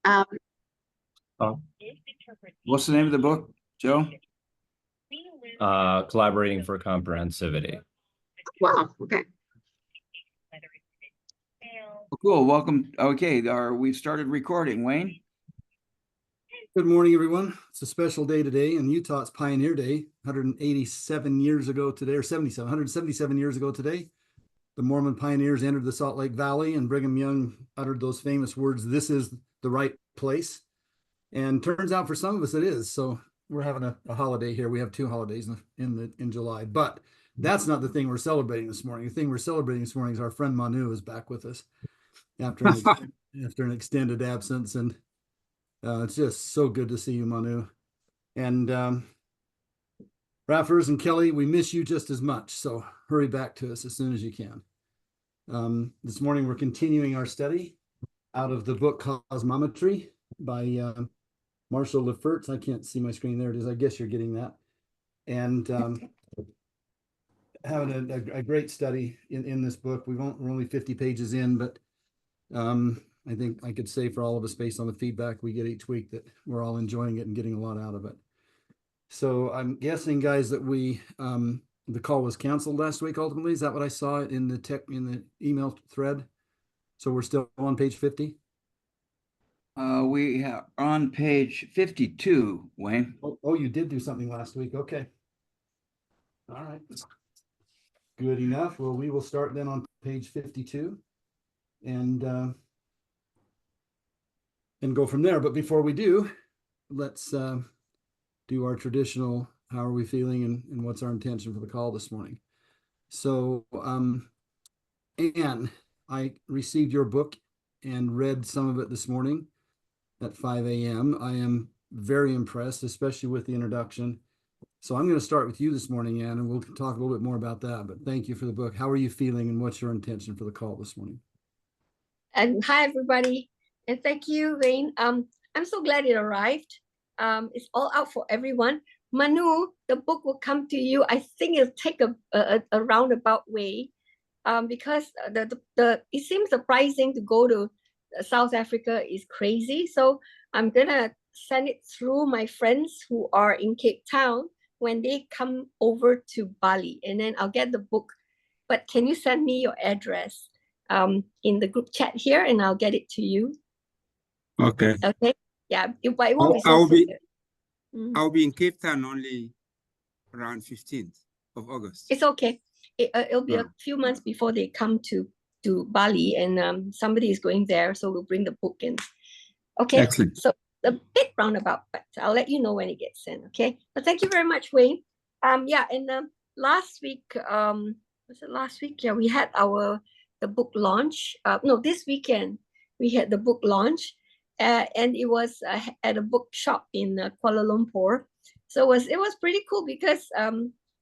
Um, What's the name of the book, Joe? Collaborating for Comprehensivity. wow, okay. Oh, cool. Welcome. Okay, we've started recording. Wayne? Good morning, everyone. It's a special day today in Utah. It's Pioneer Day, 187 years ago today, or 177 years ago today. The Mormon pioneers entered the Salt Lake Valley, and Brigham Young uttered those famous words, "This is the right place." And turns out for some of us it is. So we're having a holiday here. We have two holidays in July, but that's not the thing we're celebrating this morning. The thing we're celebrating this morning is our friend Manu is back with us after an extended absence, and it's just so good to see you, Manu. And Raffers and Kelly, we miss you just as much. So hurry back to us as soon as you can. This morning, we're continuing our study out of the book Cosmometry by Marshall Lefferts. I can't see my screen. There it is. I guess you're getting that. And having a great study in this book. We're only 50 pages in, but I think I could say for all of us, based on the feedback we get each week, that we're all enjoying it and getting a lot out of it. So I'm guessing, guys, that the call was canceled last week. Ultimately, is that what I saw in the email thread? So we're still on page 50. We are on page 52, Wayne. Oh, you did do something last week. Okay. All right. Good enough. Well, we will start then on page 52 and go from there. But before we do, let's do our traditional, how are we feeling and what's our intention for the call this morning. So, Anne, I received your book and read some of it this morning at 5 a.m. I am very impressed, especially with the introduction. So I'm going to start with you this morning, Anne, and we'll talk a little bit more about that. But thank you for the book. How are you feeling and what's your intention for the call this morning? And hi, everybody. And thank you, Wayne. I'm so glad it arrived. It's all out for everyone. Manu, the book will come to you. I think it'll take a roundabout way because it seems surprising to go to South Africa is crazy. So I'm going to send it through my friends who are in Cape Town when they come over to Bali. And then I'll get the book. But can you send me your address in the group chat here and I'll get it to you? Okay. Okay. Yeah, it won't be so soon. I'll be in Cape Town only around 15th of August. It's okay. It'll be a few months before they come to Bali, and somebody is going there, so we'll bring the book in. Okay. Excellent. So a bit roundabout, but I'll let you know when it gets in. Okay. But thank you very much, Wayne. Yeah, and last week, was it last week? Yeah, we had the book launch. No, this weekend we had the book launch. And it was at a bookshop in Kuala Lumpur. So it was pretty cool because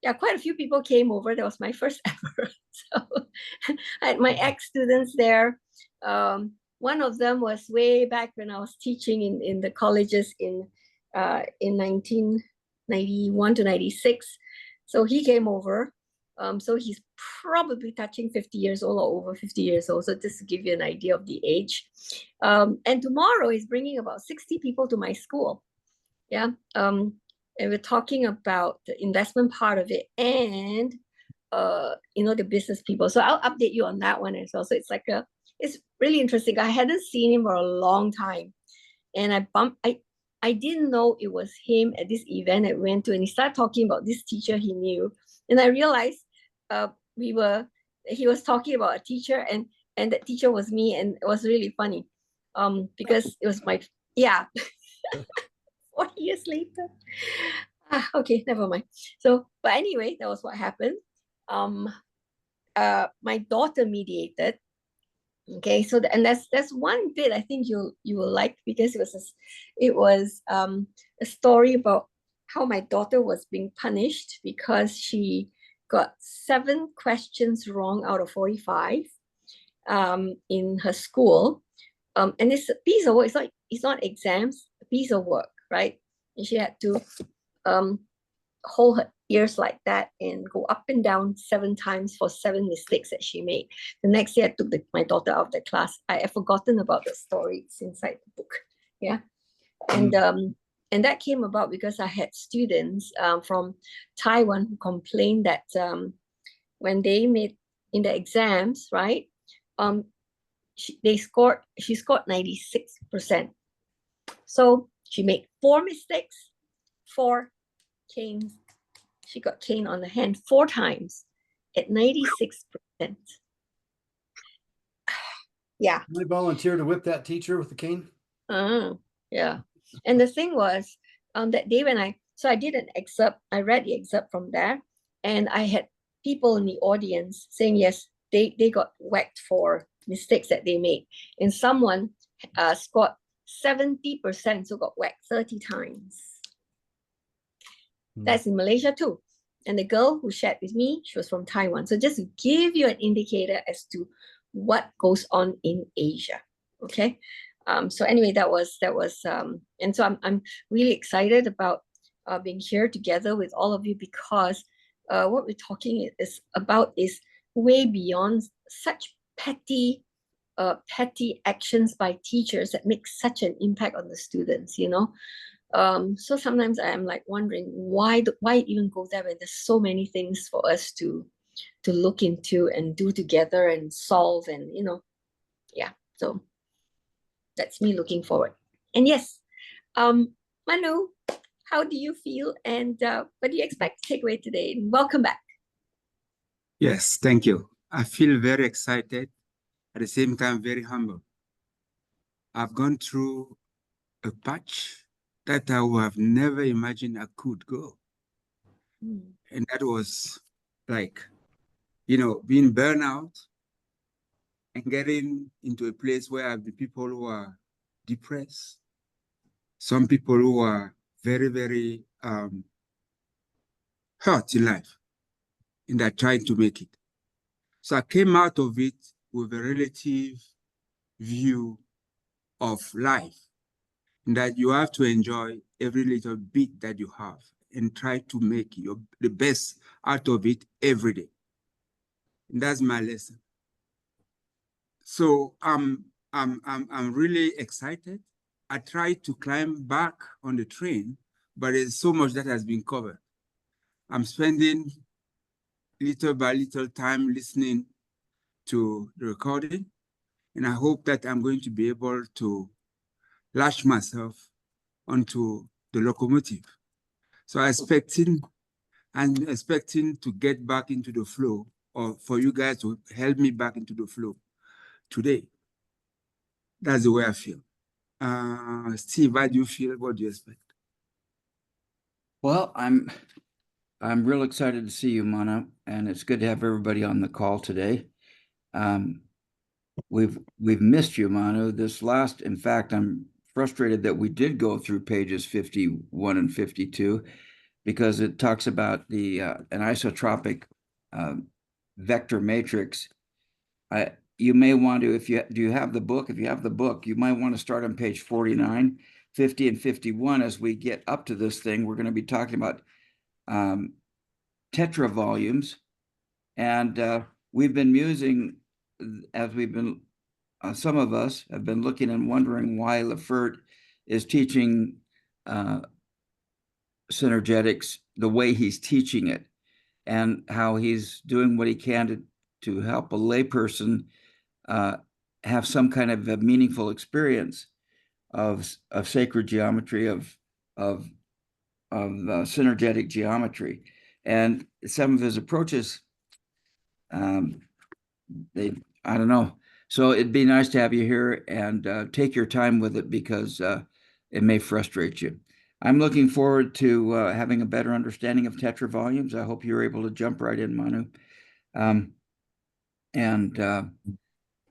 yeah, quite a few people came over. That was my first ever. So I had my ex-students there. One of them was way back when I was teaching in the colleges in 1991 to 96. So he came over. So he's probably touching 50 years old or over 50 years old. So just to give you an idea of the age. And tomorrow he's bringing about 60 people to my school. Yeah. And we're talking about the investment part of it and, the business people. So I'll update you on that one as well. So it's really interesting. I hadn't seen him for a long time. And I didn't know it was him at this event I went to. And he started talking about this teacher he knew. And I realized he was talking about a teacher and that teacher was me, and it was really funny because it was 40 years later. Okay, never mind. So, but anyway, that was what happened. My daughter mediated. Okay, so and that's one bit I think you will like, because it was a story about how my daughter was being punished because she got 7 questions wrong out of 45 in her school. And it's a piece of work. It's not exams, a piece of work, right? And she had to hold her ears like that and go up and down 7 times for 7 mistakes that she made. The next day I took my daughter out of the class. I have forgotten about the story. It's inside the book. Yeah. And that came about because I had students from Taiwan who complained that when they made in the exams, right? She scored 96%. So she made 4 mistakes, 4 canes. She got cane on the hand 4 times at 96%. Yeah. I volunteer to whip that teacher with the cane. Yeah. And the thing was, that day when I did an excerpt, I read the excerpt from there, and I had people in the audience saying, yes, they got whacked for mistakes that they made. And someone scored 70%, so got whacked 30 times. That's in Malaysia too. And the girl who shared with me, she was from Taiwan. So just to give you an indicator as to what goes on in Asia. Okay. So anyway, that was and so I'm really excited about being here together with all of you, because what we're talking about is way beyond such petty actions by teachers that make such an impact on the students, you know. So sometimes I'm like wondering why even go there when there's so many things for us to look into and do together and solve, and you know, yeah. So that's me looking forward. And yes, Manu, how do you feel, and what do you expect to take away today? Welcome back. Yes, thank you. I feel very excited, at the same time very humble. I've gone through a patch that I would have never imagined I could go. And that was like, you know, being burned out and getting into a place where I have the people who are depressed, some people who are very, very hurt in life, and they're trying to make it. So I came out of it with a relative view of life, and that you have to enjoy every little bit that you have and try to make the best out of it every day. And that's my lesson. So I'm really excited. I tried to climb back on the train, but there's so much that has been covered. I'm spending little by little time listening to the recording, and I hope that I'm going to be able to lash myself onto the locomotive. So I'm expecting to get back into the flow, or for you guys to help me back into the flow today. That's the way I feel. Steve, how do you feel? What do you expect? Well, I'm real excited to see you, Manu, and it's good to have everybody on the call today. We've missed you, Manu. In fact, I'm frustrated that we did go through pages 51 and 52, because it talks about the an isotropic vector matrix. You may want to, do you have the book? If you have the book, you might want to start on page 49, 50, and 51. As we get up to this thing, we're going to be talking about tetra volumes, and we've been musing, as we've been, some of us have been looking and wondering why Raffers is teaching synergetics the way he's teaching it, and how he's doing what he can to help a layperson have some kind of a meaningful experience of sacred geometry, of synergetic geometry. And some of his approaches, I don't know. So it'd be nice to have you here, and take your time with it, because it may frustrate you. I'm looking forward to having a better understanding of tetra volumes. I hope you're able to jump right in, Manu.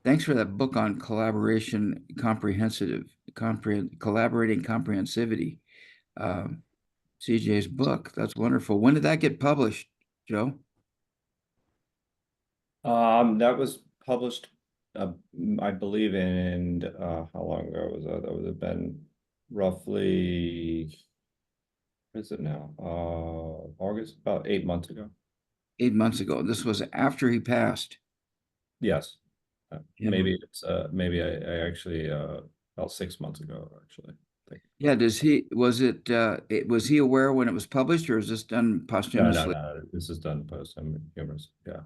Thanks for that book on collaborating comprehensivity. CJ's book. That's wonderful. When did that get published, Joe? That was published, I believe in, how long ago was that? That would have been roughly, what is it now? August, about 8 months ago. 8 months ago. This was after he passed. Yes. Yeah. Maybe it's maybe I actually about 6 months ago, actually. I think. Yeah, was he aware when it was published, or is this done posthumously? No, this is done posthumous, yeah.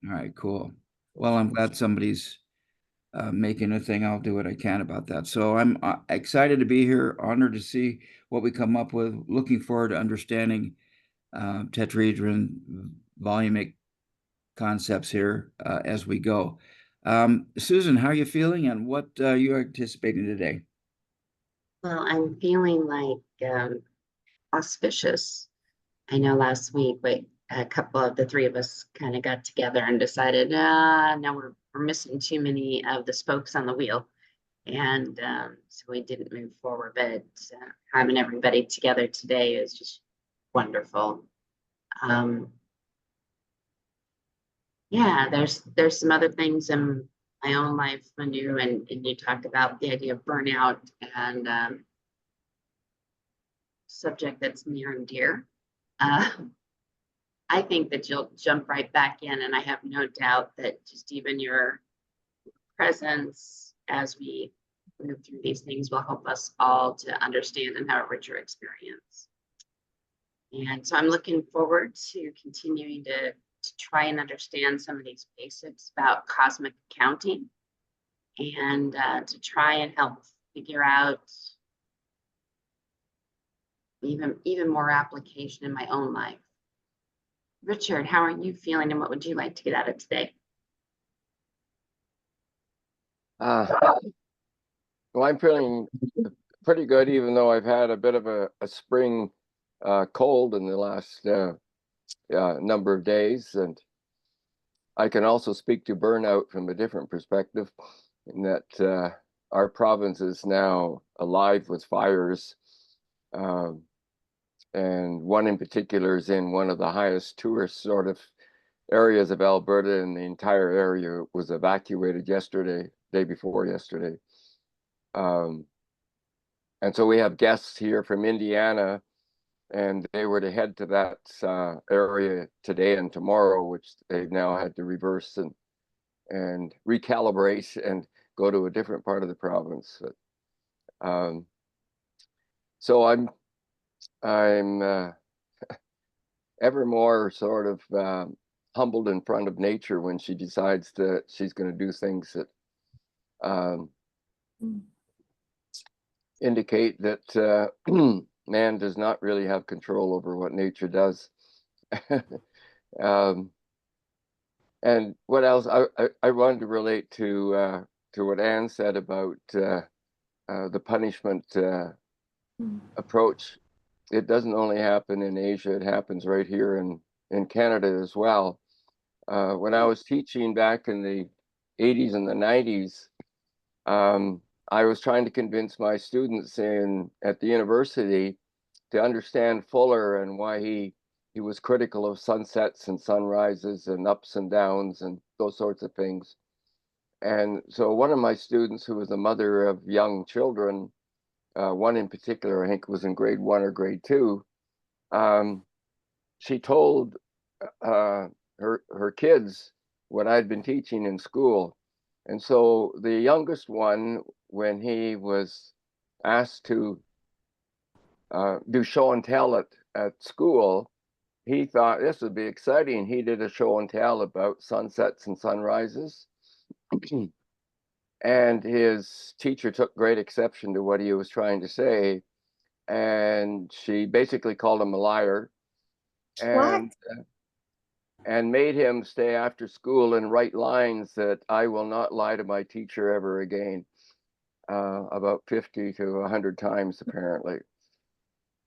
All right, cool. Well, I'm glad somebody's making a thing. I'll do what I can about that. So I'm excited to be here, honored to see what we come up with, looking forward to understanding tetrahedron volumic concepts here as we go. Susan, how are you feeling, and what you are anticipating today? Well, I'm feeling like auspicious. I know last week, a couple of the three of us kind of got together and decided, no, we're missing too many of the spokes on the wheel. And so we didn't move forward, but having everybody together today is just wonderful. Yeah, there's some other things in my own life, Manu, and you talked about the idea of burnout and subject that's near and dear. I think that you'll jump right back in, and I have no doubt that just even your presence as we move through these things will help us all to understand and have a richer experience. And so I'm looking forward to continuing to try and understand some of these basics about cosmic accounting, and to try and help figure out even more application in my own life. Richard, how are you feeling, and what would you like to get out of today? Well, I'm feeling pretty good, even though I've had a bit of a spring cold in the last number of days. And I can also speak to burnout from a different perspective, in that our province is now alive with fires. And one in particular is in one of the highest tourist sort of areas of Alberta, and the entire area was evacuated day before yesterday. And so we have guests here from Indiana, and they were to head to that area today and tomorrow, which they've now had to reverse and recalibrate and go to a different part of the province. So I'm ever more sort of humbled in front of nature when she decides that she's going to do things that indicate that man does not really have control over what nature does. And what else? I wanted to relate to what Anne said about the punishment approach. It doesn't only happen in Asia, it happens right here in Canada as well. When I was teaching back in the 80s and the 90s, I was trying to convince my students at the university to understand Fuller and why he was critical of sunsets and sunrises and ups and downs and those sorts of things. And so one of my students, who was a mother of young children, one in particular, I think was in grade 1 or grade 2, she told her kids what I'd been teaching in school. And so the youngest one, when he was asked to do show and tell at school, he thought this would be exciting. He did a show and tell about sunsets and sunrises. And his teacher took great exception to what he was trying to say. And she basically called him a liar. And made him stay after school and write lines that I will not lie to my teacher ever again, about 50 to 100 times apparently.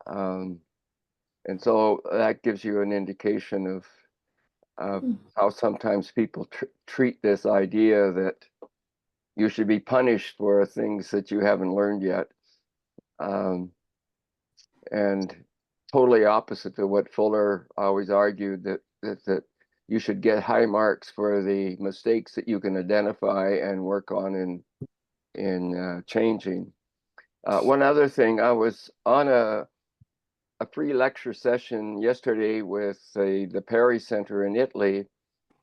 And so that gives you an indication of how sometimes people treat this idea that you should be punished for things that you haven't learned yet. And totally opposite to what Fuller always argued, that you should get high marks for the mistakes that you can identify and work on in changing. One other thing, I was on a free lecture session yesterday with the Perry Center in Italy,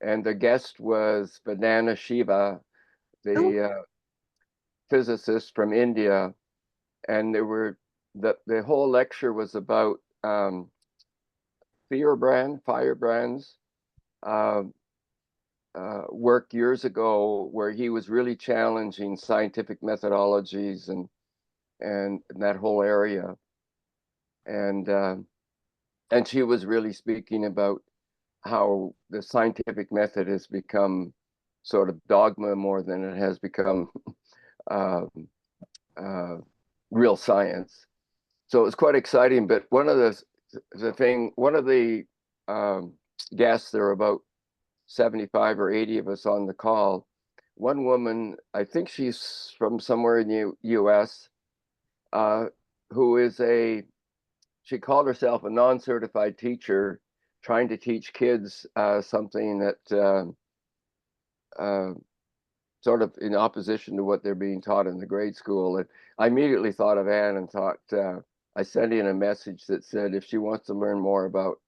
and the guest was Banana Shiva, the physicists from India, and the whole lecture was about Firebrand's work years ago, where he was really challenging scientific methodologies and that whole area, and she was really speaking about how the scientific method has become sort of dogma more than it has become real science. So it was quite exciting. But one of the guests, there were about 75 or 80 of us on the call. One woman, I think she's from somewhere in the US, who is she called herself a non-certified teacher, trying to teach kids something that sort of in opposition to what they're being taught in the grade school. And I immediately thought of Anne and thought, I sent in a message that said if she wants to learn more about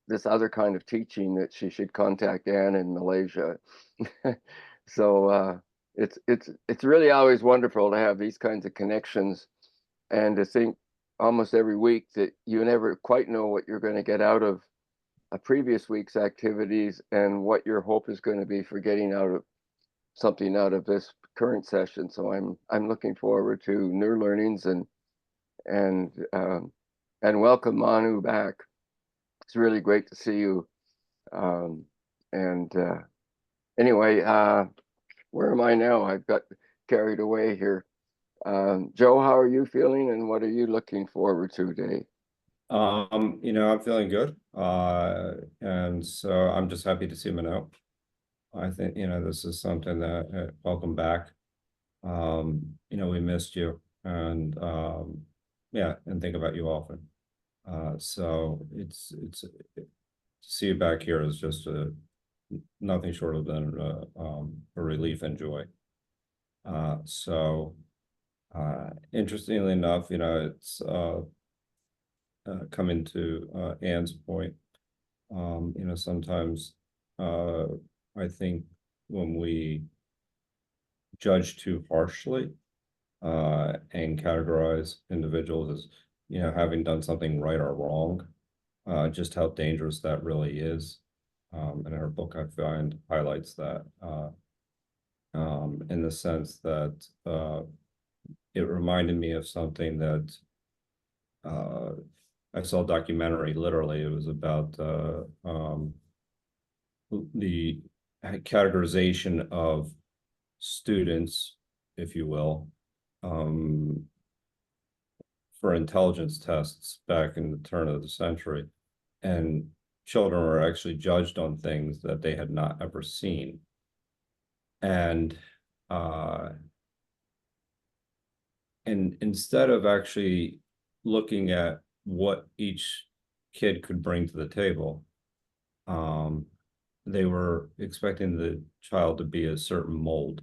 this other kind of teaching, that she should contact Anne in Malaysia. So it's really always wonderful to have these kinds of connections, and to think almost every week that you never quite know what you're going to get out of a previous week's activities and what your hope is going to be for getting something out of this current session. So I'm looking forward to new learnings and welcome Manu back. It's really great to see you. Anyway, where am I now? I've got carried away here. Joe, how are you feeling, and what are you looking forward to today? I'm feeling good. And so I'm just happy to see Manu. I think, this is something that, welcome back. We missed you, and yeah, and think about you often. So it's to see you back here is just nothing short of than a relief and joy. Interestingly enough, it's coming to Anne's point. Sometimes I think when we judge too harshly and categorize individuals as having done something right or wrong, just how dangerous that really is. And her book, I find, highlights that in the sense that it reminded me of something that I saw a documentary. Literally, it was about the categorization of students, if you will, for intelligence tests back in the turn of the century, and children were actually judged on things that they had not ever seen. And instead of actually looking at what each kid could bring to the table, they were expecting the child to be a certain mold.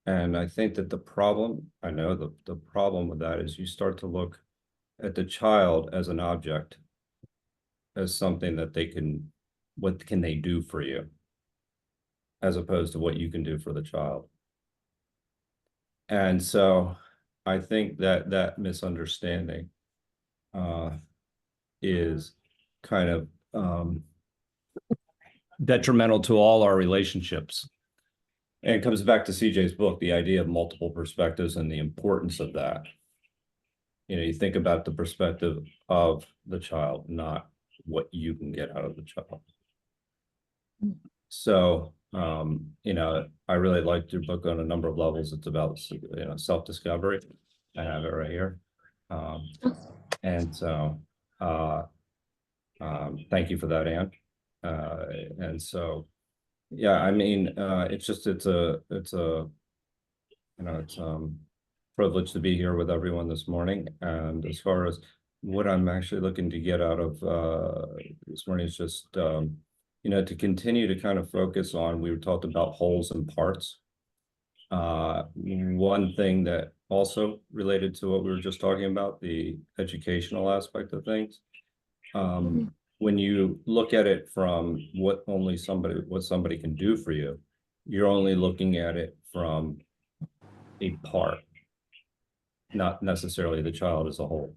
And I think that the problem with that is you start to look at the child as an object, as something that what can they do for you, as opposed to what you can do for the child. And so I think that misunderstanding is kind of detrimental to all our relationships. And it comes back to CJ's book, the idea of multiple perspectives and the importance of that. You think about the perspective of the child, not what you can get out of the child. So, I really liked your book on a number of levels. It's about, self-discovery. I have it right here. And so, thank you for that, Anne. And so, yeah, it's a privilege to be here with everyone this morning. And as far as what I'm actually looking to get out of this morning is just, to continue to kind of focus on, we were talked about wholes and parts. One thing that also related to what we were just talking about, the educational aspect of things. When you look at it from what somebody can do for you, you're only looking at it from a part, not necessarily the child as a whole.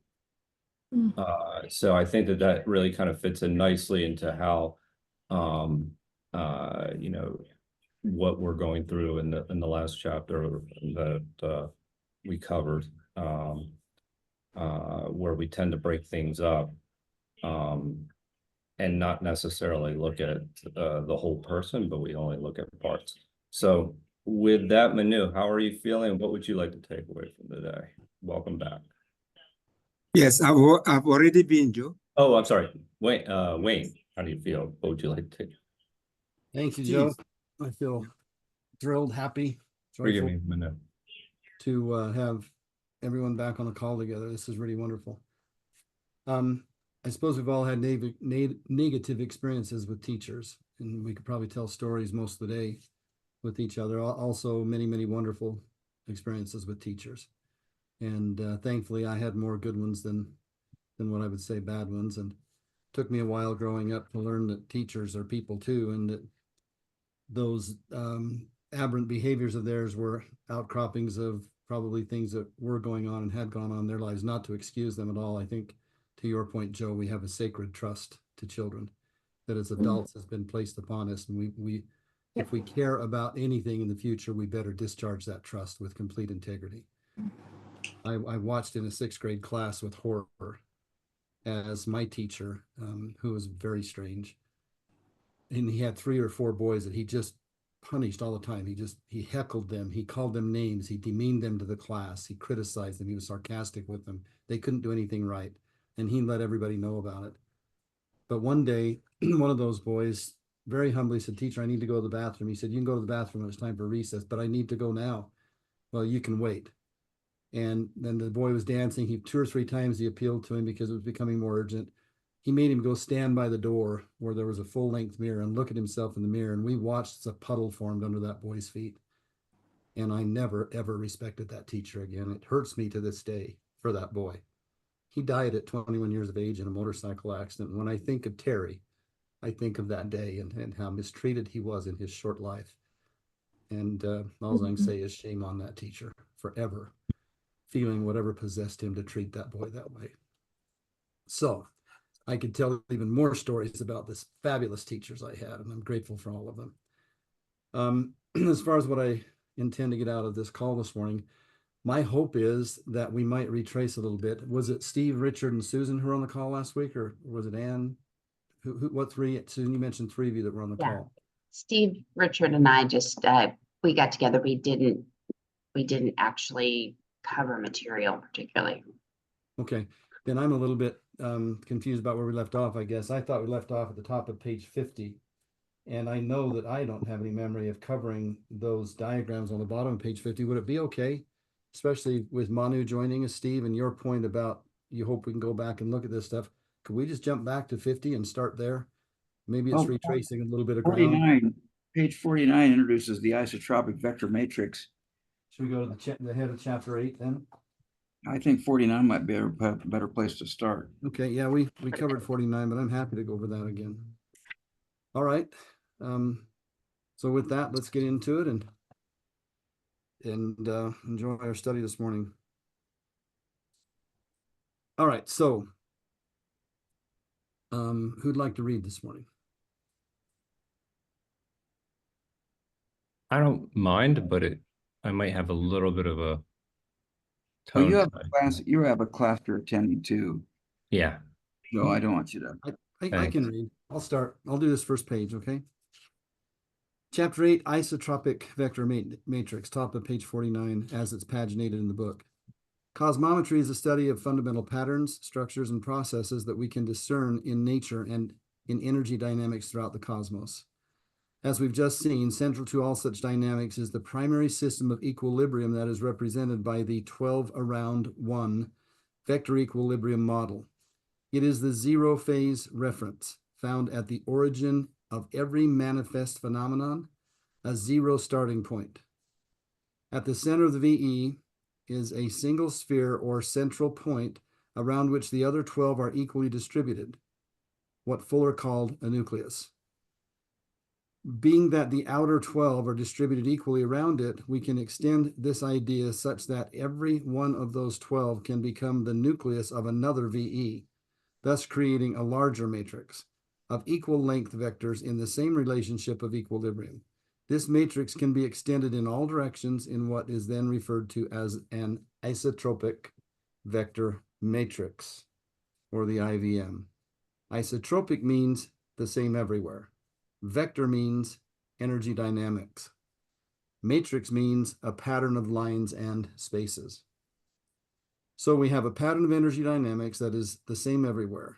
Mm. So I think that that really kind of fits in nicely into how, you know, what we're going through in the last chapter that we covered, where we tend to break things up, and not necessarily look at the whole person, but we only look at parts. So with that, Manu, how are you feeling? What would you like to take away from today? Welcome back. Yes, I've already been, Joe. Oh, I'm sorry. Wayne, how do you feel? What would you like to take? Thank you, Joe. I feel thrilled, happy, Forgive joyful me, Manu. to have everyone back on the call together. This is really wonderful. I suppose we've all had negative experiences with teachers, and we could probably tell stories most of the day with each other. Also, many, many wonderful experiences with teachers. And thankfully, I had more good ones than what I would say bad ones. And it took me a while growing up to learn that teachers are people too, and that those aberrant behaviors of theirs were outcroppings of probably things that were going on and had gone on in their lives, not to excuse them at all. I think, to your point, Joe, we have a sacred trust to children that as adults has been placed upon us. And we if we care about anything in the future, we better discharge that trust with complete integrity. I watched in a 6th grade class with horror as my teacher, who was very strange. And he had 3 or 4 boys that he just punished all the time. He heckled them. He called them names. He demeaned them to the class. He criticized them. He was sarcastic with them. They couldn't do anything right. And he let everybody know about it. But one day, one of those boys very humbly said, "Teacher, I need to go to the bathroom." He said, "You can go to the bathroom when it's time for recess, but I need to go now." "Well, you can wait." And then the boy was dancing. 2 or 3 times he appealed to him because it was becoming more urgent. He made him go stand by the door where there was a full-length mirror and look at himself in the mirror. And we watched as a puddle formed under that boy's feet. And I never, ever respected that teacher again. It hurts me to this day for that boy. He died at 21 years of age in a motorcycle accident. When I think of Terry, I think of that day and how mistreated he was in his short life. And all I can say is shame on that teacher forever, feeling whatever possessed him to treat that boy that way. So I could tell even more stories about this fabulous teachers I had, and I'm grateful for all of them. As far as what I intend to get out of this call this morning, my hope is that we might retrace a little bit. Was it Steve, Richard, and Susan who were on the call last week, or was it Ann? What 3? Susan, you mentioned 3 of you that were on the call. Steve, Richard, and I just we got together. We didn't actually cover material particularly. Okay, then I'm a little bit confused about where we left off, I guess. I thought we left off at the top of page 50. And I know that I don't have any memory of covering those diagrams on the bottom of page 50. Would it be okay, especially with Manu joining us, Steve, and your point about you hope we can go back and look at this stuff? Could we just jump back to 50 and start there? Maybe it's retracing a little bit of ground. 49, page 49 introduces the isotropic vector matrix. Should we go to the head of chapter 8 then? I think 49 might be a better place to start. Okay, yeah, we covered 49, but I'm happy to go over that again. All right. So with that, let's get into it and enjoy our study this morning. All right, so who'd like to read this morning? I don't mind, but I might have a little bit of a Well, tone. you have a class you're attending too. Yeah. No, I don't want you to. I can read. I'll start. I'll do this first page, okay? Chapter 8, Isotropic Vector Matrix, top of page 49, as it's paginated in the book. Cosmometry is a study of fundamental patterns, structures, and processes that we can discern in nature and in energy dynamics throughout the cosmos. As we've just seen, central to all such dynamics is the primary system of equilibrium that is represented by the 12 around 1 vector equilibrium model. It is the zero phase reference found at the origin of every manifest phenomenon, a zero starting point. At the center of the VE is a single sphere or central point around which the other 12 are equally distributed, what Fuller called a nucleus. being that the outer 12 are distributed equally around it, we can extend this idea such that every one of those 12 can become the nucleus of another VE, thus creating a larger matrix of equal length vectors in the same relationship of equilibrium. This matrix can be extended in all directions in what is then referred to as an isotropic vector matrix, or the IVM. Isotropic means the same everywhere. Vector means energy dynamics. Matrix means a pattern of lines and spaces. So we have a pattern of energy dynamics that is the same everywhere,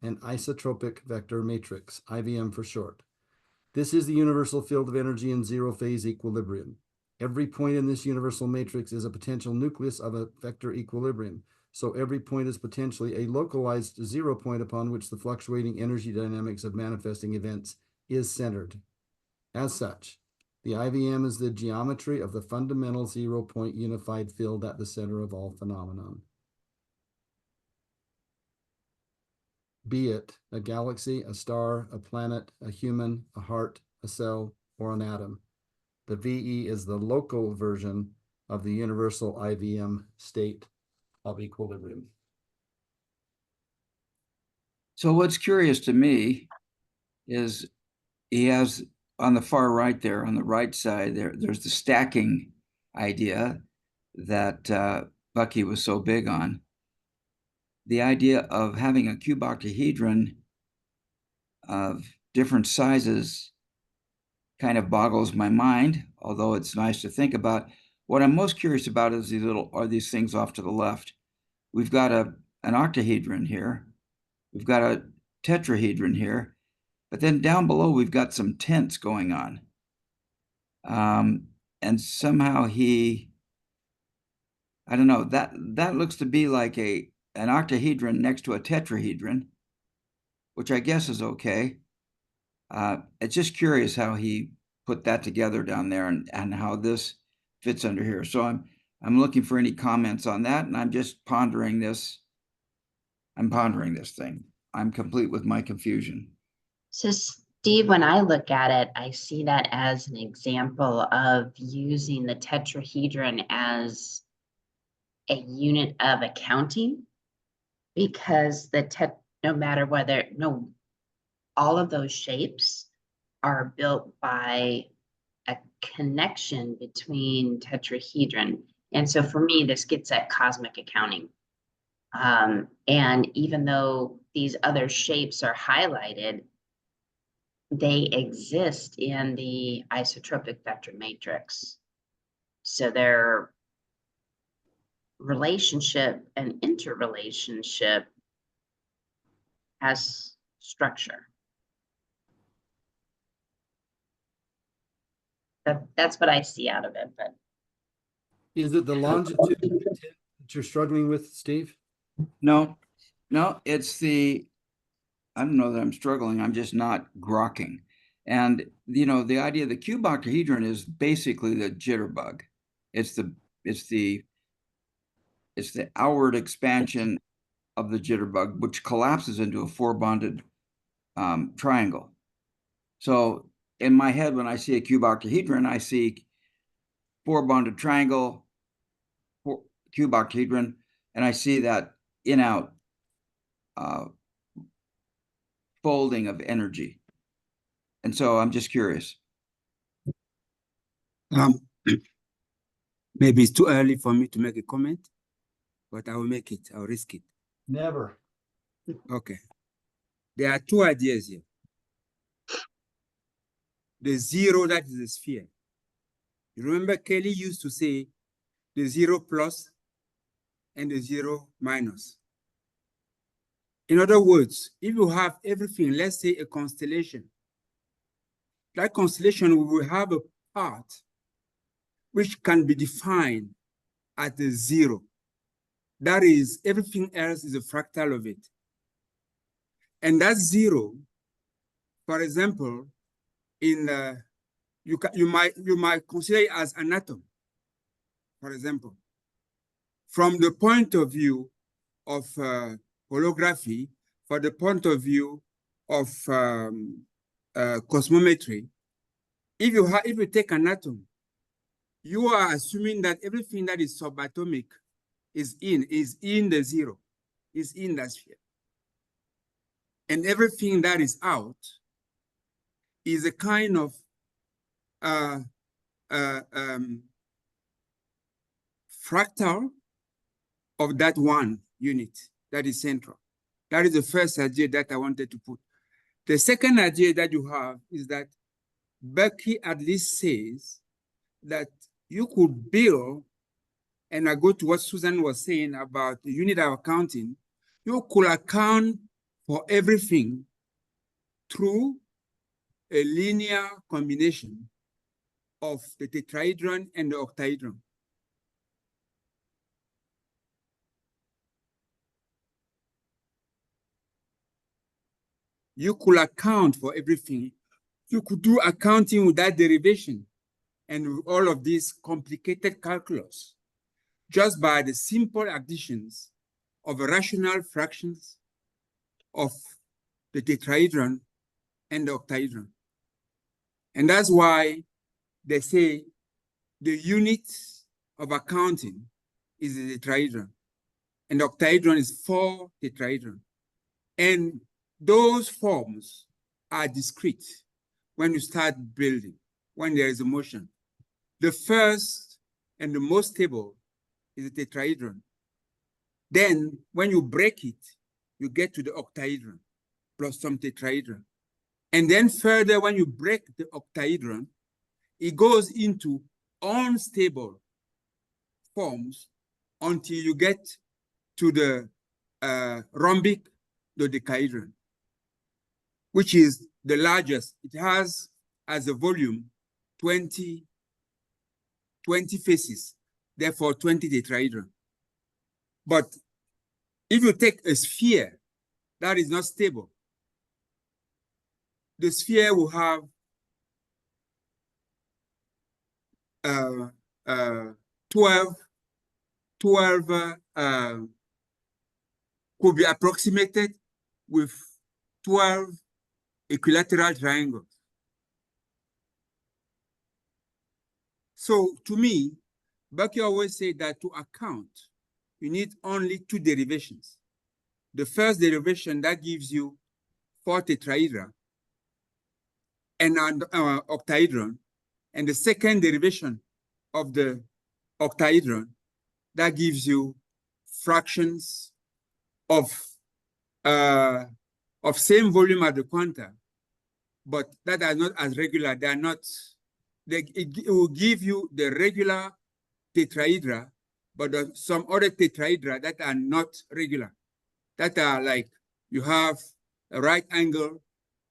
an isotropic vector matrix, IVM for short. This is the universal field of energy in zero phase equilibrium. Every point in this universal matrix is a potential nucleus of a vector equilibrium. So every point is potentially a localized zero point upon which the fluctuating energy dynamics of manifesting events is centered. As such, the IVM is the geometry of the fundamental zero point unified field at the center of all phenomenon. Be it a galaxy, a star, a planet, a human, a heart, a cell, or an atom. The VE is the local version of the universal IVM state of equilibrium. So what's curious to me is he has on the far right there, on the right side, there's the stacking idea that Bucky was so big on. The idea of having a cuboctahedron of different sizes kind of boggles my mind, although it's nice to think about. What I'm most curious about is these things off to the left. We've got an octahedron here. We've got a tetrahedron here. But then down below, we've got some tenths going on. And somehow I don't know, that looks to be like an octahedron next to a tetrahedron, which I guess is okay. It's just curious how he put that together down there and how this fits under here. So I'm looking for any comments on that, and I'm just pondering this. I'm pondering this thing. I'm complete with my confusion. So Steve, when I look at it, I see that as an example of using the tetrahedron as a unit of accounting, because no matter whether, all of those shapes are built by a connection between tetrahedron. And so for me, this gets at cosmic accounting. And even though these other shapes are highlighted, they exist in the isotropic vector matrix. So their relationship and interrelationship has structure. That's what I see out of it. But Is it the longitude that you're struggling with, Steve? No, it's I don't know that I'm struggling. I'm just not grokking. And, the idea of the cuboctahedron is basically the jitterbug. It's the outward expansion of the jitterbug, which collapses into a four-bonded triangle. So in my head, when I see a cuboctahedron, I see four-bonded triangle, cuboctahedron, and I see that in-out folding of energy. And so I'm just curious. Maybe it's too early for me to make a comment, but I will make it. I'll risk it. Never. Okay. There are two ideas here. The zero, that is the sphere. You remember Kelly used to say the zero plus and the zero minus. In other words, if you have everything, let's say a constellation, that constellation will have a part which can be defined at the zero. That is, everything else is a fractal of it. And that zero, for example, you might consider it as an atom, for example. From the point of view of holography, for the point of view of cosmometry, if you take an atom, you are assuming that everything that is subatomic is in the zero, is in that sphere. And everything that is out is a kind of fractal of that one unit that is central. That is the first idea that I wanted to put. The second idea that you have is that Becky at least says that you could build, and I go to what Susan was saying about the unit of accounting, you could account for everything through a linear combination of the tetrahedron and the octahedron. You could account for everything. You could do accounting without derivation and with all of these complicated calculus just by the simple additions of rational fractions of the tetrahedron and the octahedron. And that's why they say the unit of accounting is the tetrahedron, and the octahedron is 4 tetrahedron. And those forms are discrete when you start building, when there is a motion. The first and the most stable is the tetrahedron. Then when you break it, you get to the octahedron plus some tetrahedron. And then further, when you break the octahedron, it goes into unstable forms until you get to the rhombic dodecahedron, which is the largest. It has as a volume 20 faces, therefore 20 tetrahedron. But if you take a sphere that is not stable, the sphere will have 12 could be approximated with 12 equilateral triangles. So to me, Bucky always said that to account, you need only 2 derivations. The first derivation that gives you 4 tetrahedra and an octahedron, and the second derivation of the octahedron that gives you fractions of same volume as the quanta, but that are not as regular. They are not. It will give you the regular tetrahedra, but some other tetrahedra that are not regular, that are like you have a right angle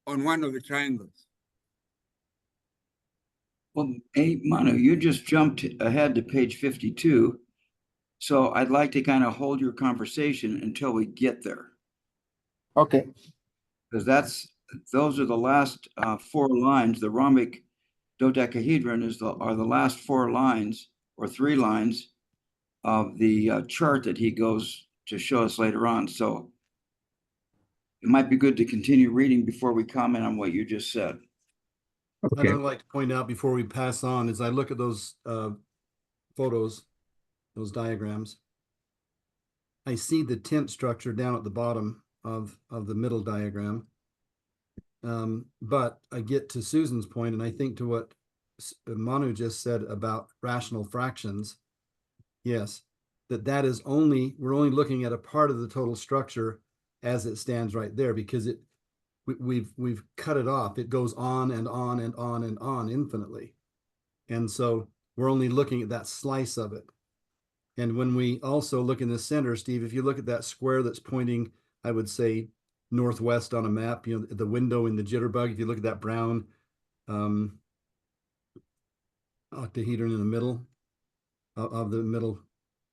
on one of the triangles. Well, hey, Manu, you just jumped ahead to page 52. So I'd like to kind of hold your conversation until we get there. Okay. Because those are the last 4 lines. The rhombic dodecahedron are the last 4 lines or 3 lines of the chart that he goes to show us later on. So it might be good to continue reading before we comment on what you just said. I'd like to point out before we pass on, as I look at those photos, those diagrams, I see the tent structure down at the bottom of the middle diagram. But I get to Susan's point, and I think to what Manu just said about rational fractions. Yes, that is we're only looking at a part of the total structure as it stands right there, because we've cut it off. It goes on and on and on and on infinitely. And so we're only looking at that slice of it. And when we also look in the center, Steve, if you look at that square that's pointing, I would say, northwest on a map, you know, the window in the jitterbug, if you look at that brown octahedron in the middle of the middle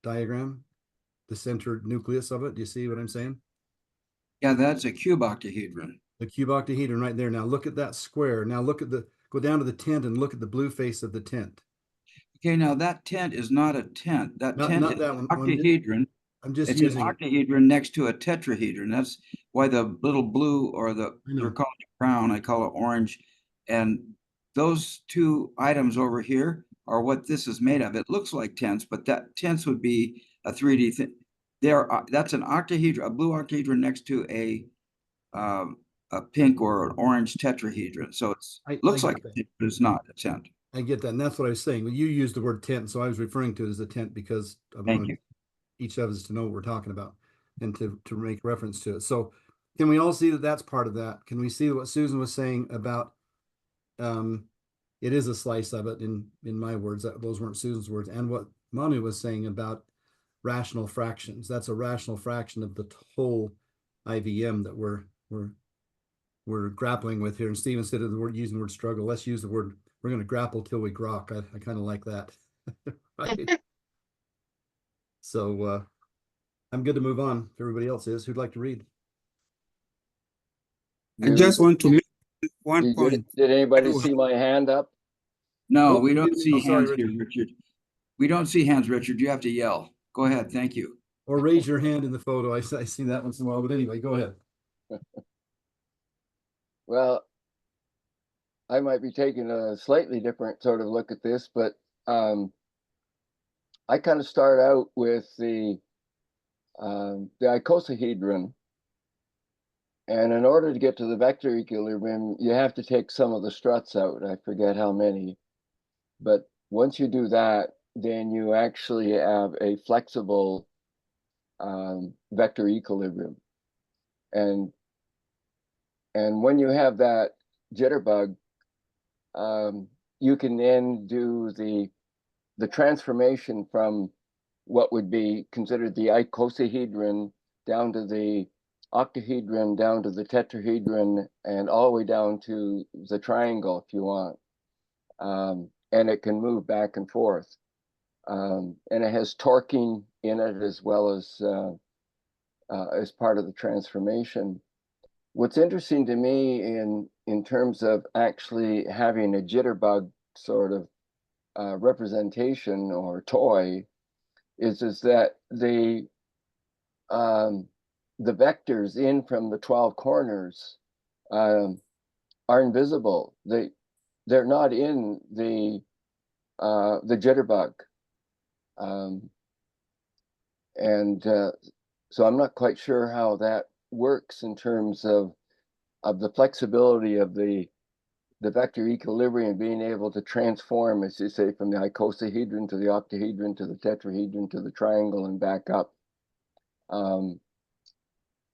diagram, the center nucleus of it, do you see what I'm saying? Yeah, that's a cube octahedron. The cube octahedron right there. Now look at that square. Now look at go down to the tent and look at the blue face of the tent. Okay, now that tent is not a tent. That tent is that an one. octahedron. It's an octahedron next to a tetrahedron. That's why the little blue, or you're calling it brown, I call it orange, and those two items over here are what this is made of. It looks like tents, but that tents would be a 3D thing. That's an octahedron, a blue octahedron next to a pink or an orange tetrahedron. So I looks get like a that. tent, but it's not a tent. I get that. And that's what I was saying. Well, you used the word tent, so I was referring to it as a tent because I Thank wanted you. each of us to know what we're talking about and to make reference to it. So can we all see that that's part of that? Can we see what Susan was saying about it is a slice of it in my words, those weren't Susan's words, and what Manu was saying about rational fractions. That's a rational fraction of the whole IVM that we're grappling with here. And Steve, instead of using the word struggle, let's use the word, we're going to grapple till we grok. I kind of like that. Right? So I'm good to move on. If everybody else is, who'd like to read? I just want to make one Did point. anybody see my hand up? No, Oh, we don't see sorry, hands here, Richard. We don't see hands, Richard. You have to yell. Go ahead. Thank you. Or raise your hand in the photo. I see that once in a while, but anyway, go ahead. Well, I might be taking a slightly different sort of look at this, but I kind of start out with the icosahedron. And in order to get to the vector equilibrium, you have to take some of the struts out. I forget how many. But once you do that, then you actually have a flexible vector equilibrium. And when you have that jitterbug, you can then do the transformation from what would be considered the icosahedron down to the octahedron, down to the tetrahedron, and all the way down to the triangle if you want. And it can move back and forth. And it has torquing in it as well as part of the transformation. What's interesting to me in terms of actually having a jitterbug sort of representation or toy is that the vectors in from the 12 corners are invisible. They're not in the jitterbug, so I'm not quite sure how that works in terms of the flexibility of the vector equilibrium, being able to transform, as you say, from the icosahedron to the octahedron to the tetrahedron to the triangle and back up.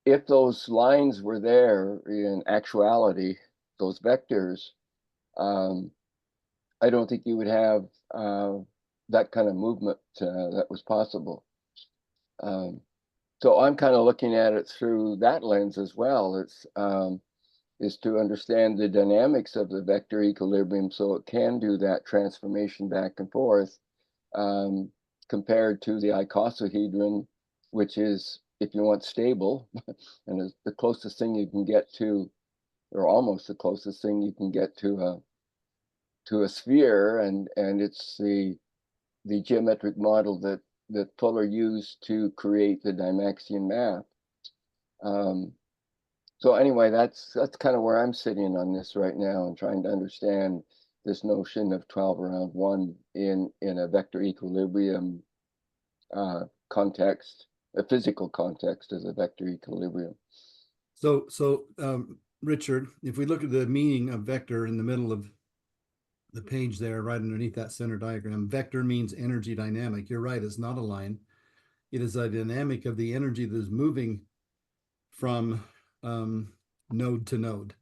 If those lines were there in actuality, those vectors, I don't think you would have that kind of movement that was possible. So I'm kind of looking at it through that lens as well. It's is to understand the dynamics of the vector equilibrium so it can do that transformation back and forth, compared to the icosahedron, which is, if you want, stable, and is the closest thing you can get to, or almost the closest thing you can get to a sphere, and it's the geometric model that Fuller used to create the Dymaxion map. So anyway, that's kind of where I'm sitting on this right now and trying to understand this notion of 12 around 1 in a vector equilibrium context, a physical context as a vector equilibrium. So Richard, if we look at the meaning of vector in the middle of the page there, right underneath that center diagram, vector means energy dynamic. You're right, it's not a line. It is a dynamic of the energy that is moving from node to node.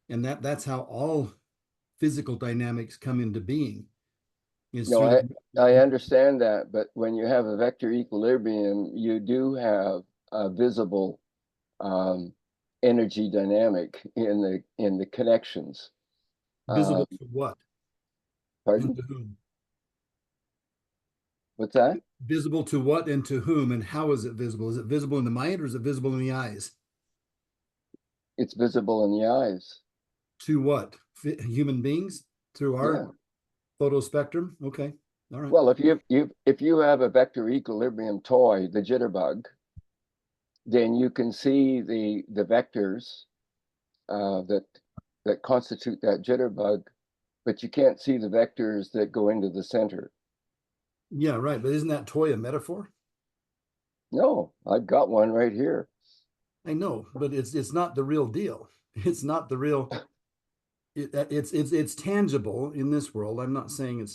And that's how all physical dynamics come into being. No, I understand that, but when you have a vector equilibrium, you do have a visible energy dynamic in the connections. Visible to what? Pardon? And to whom? What's that? Visible to what and to whom, and how is it visible? Is it visible in the mind or is it visible in the eyes? It's visible in the eyes. To what? Human beings? Through our photospectrum? Okay. All right. Well, if you have a vector equilibrium toy, the jitterbug, then you can see the vectors that constitute that jitterbug but you can't see the vectors that go into the center. Yeah, right. But isn't that toy a metaphor? No, I've got one right here. I know, but it's not the real deal. It's not the real. It's tangible in this world. I'm not saying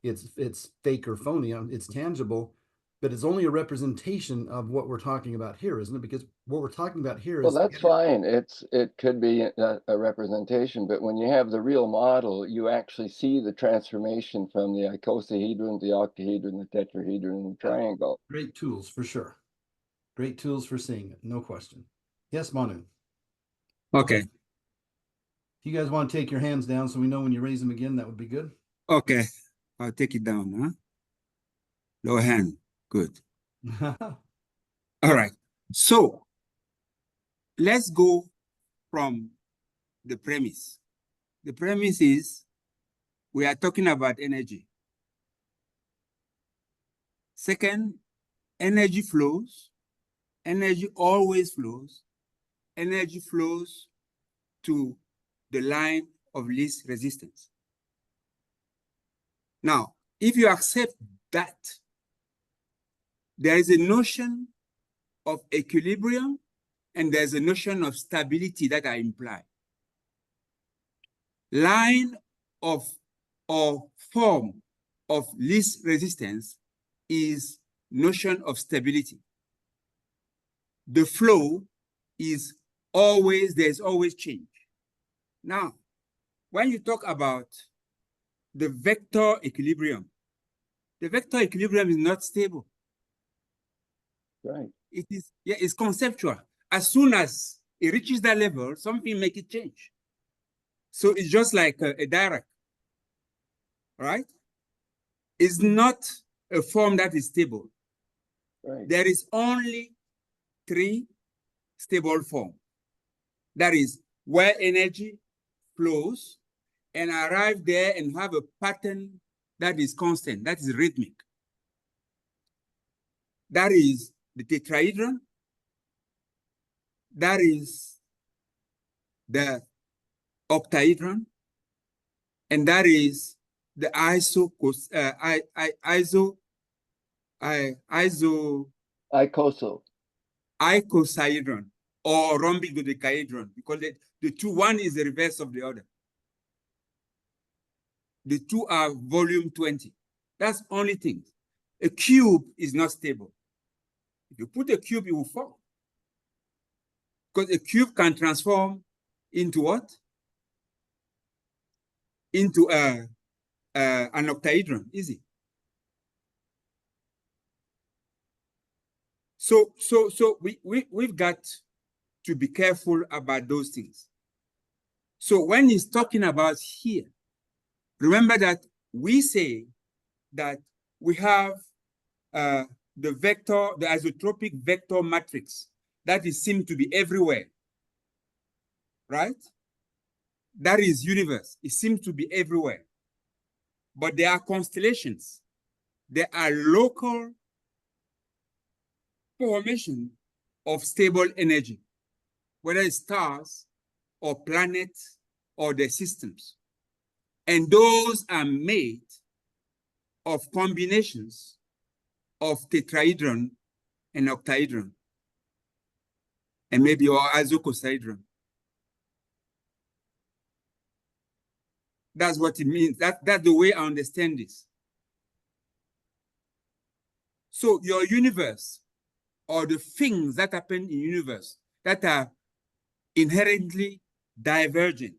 it's fake or phony. It's tangible, but it's only a representation of what we're talking about here, isn't it? Because what we're talking about here Well, is that's fine. It could be a representation, but when you have the real model, you actually see the transformation from the icosahedron, the octahedron, the tetrahedron, and the triangle. great tools for sure. Great tools for seeing it, no question. Yes, Manu. Okay. If you guys want to take your hands down so we know when you raise them again, that would be good. Okay. I'll take it down, huh? Lower hand. Good. All right. So let's go from the premise. The premise is we are talking about energy. Second, energy flows. Energy always flows. Energy flows to the line of least resistance. Now, if you accept that, there is a notion of equilibrium and there's a notion of stability that are implied. Line of or form of least resistance is notion of stability. The flow is always, there's always change. Now, when you talk about the vector equilibrium, the vector equilibrium is not stable. Right. It is, yeah, it's conceptual. As soon as it reaches that level, something make it change. So it's just like a direct, right? It's not a form that is stable. Right. There is only 3 stable forms. That is where energy flows and arrive there and have a pattern that is constant, that is rhythmic. That is the tetrahedron. That is the octahedron. And that is the icosahedron or rhombic dodecahedron, because the two, one is the reverse of the other. The two are volume 20. That's only thing. A cube is not stable. If you put a cube, it will fall. Because a cube can transform into what? Into an octahedron, easy. So we've got to be careful about those things. So when he's talking about here, remember that we say that we have the vector, the isotropic vector matrix that is seen to be everywhere, right? That is universe. It seems to be everywhere. But there are constellations. There are local formation of stable energy, whether it's stars or planets or their systems. And those are made of combinations of tetrahedron and octahedron, and maybe or isocosahedron. That's what it means. That's the way I understand this. So your universe, or the things that happen in universe that are inherently divergent,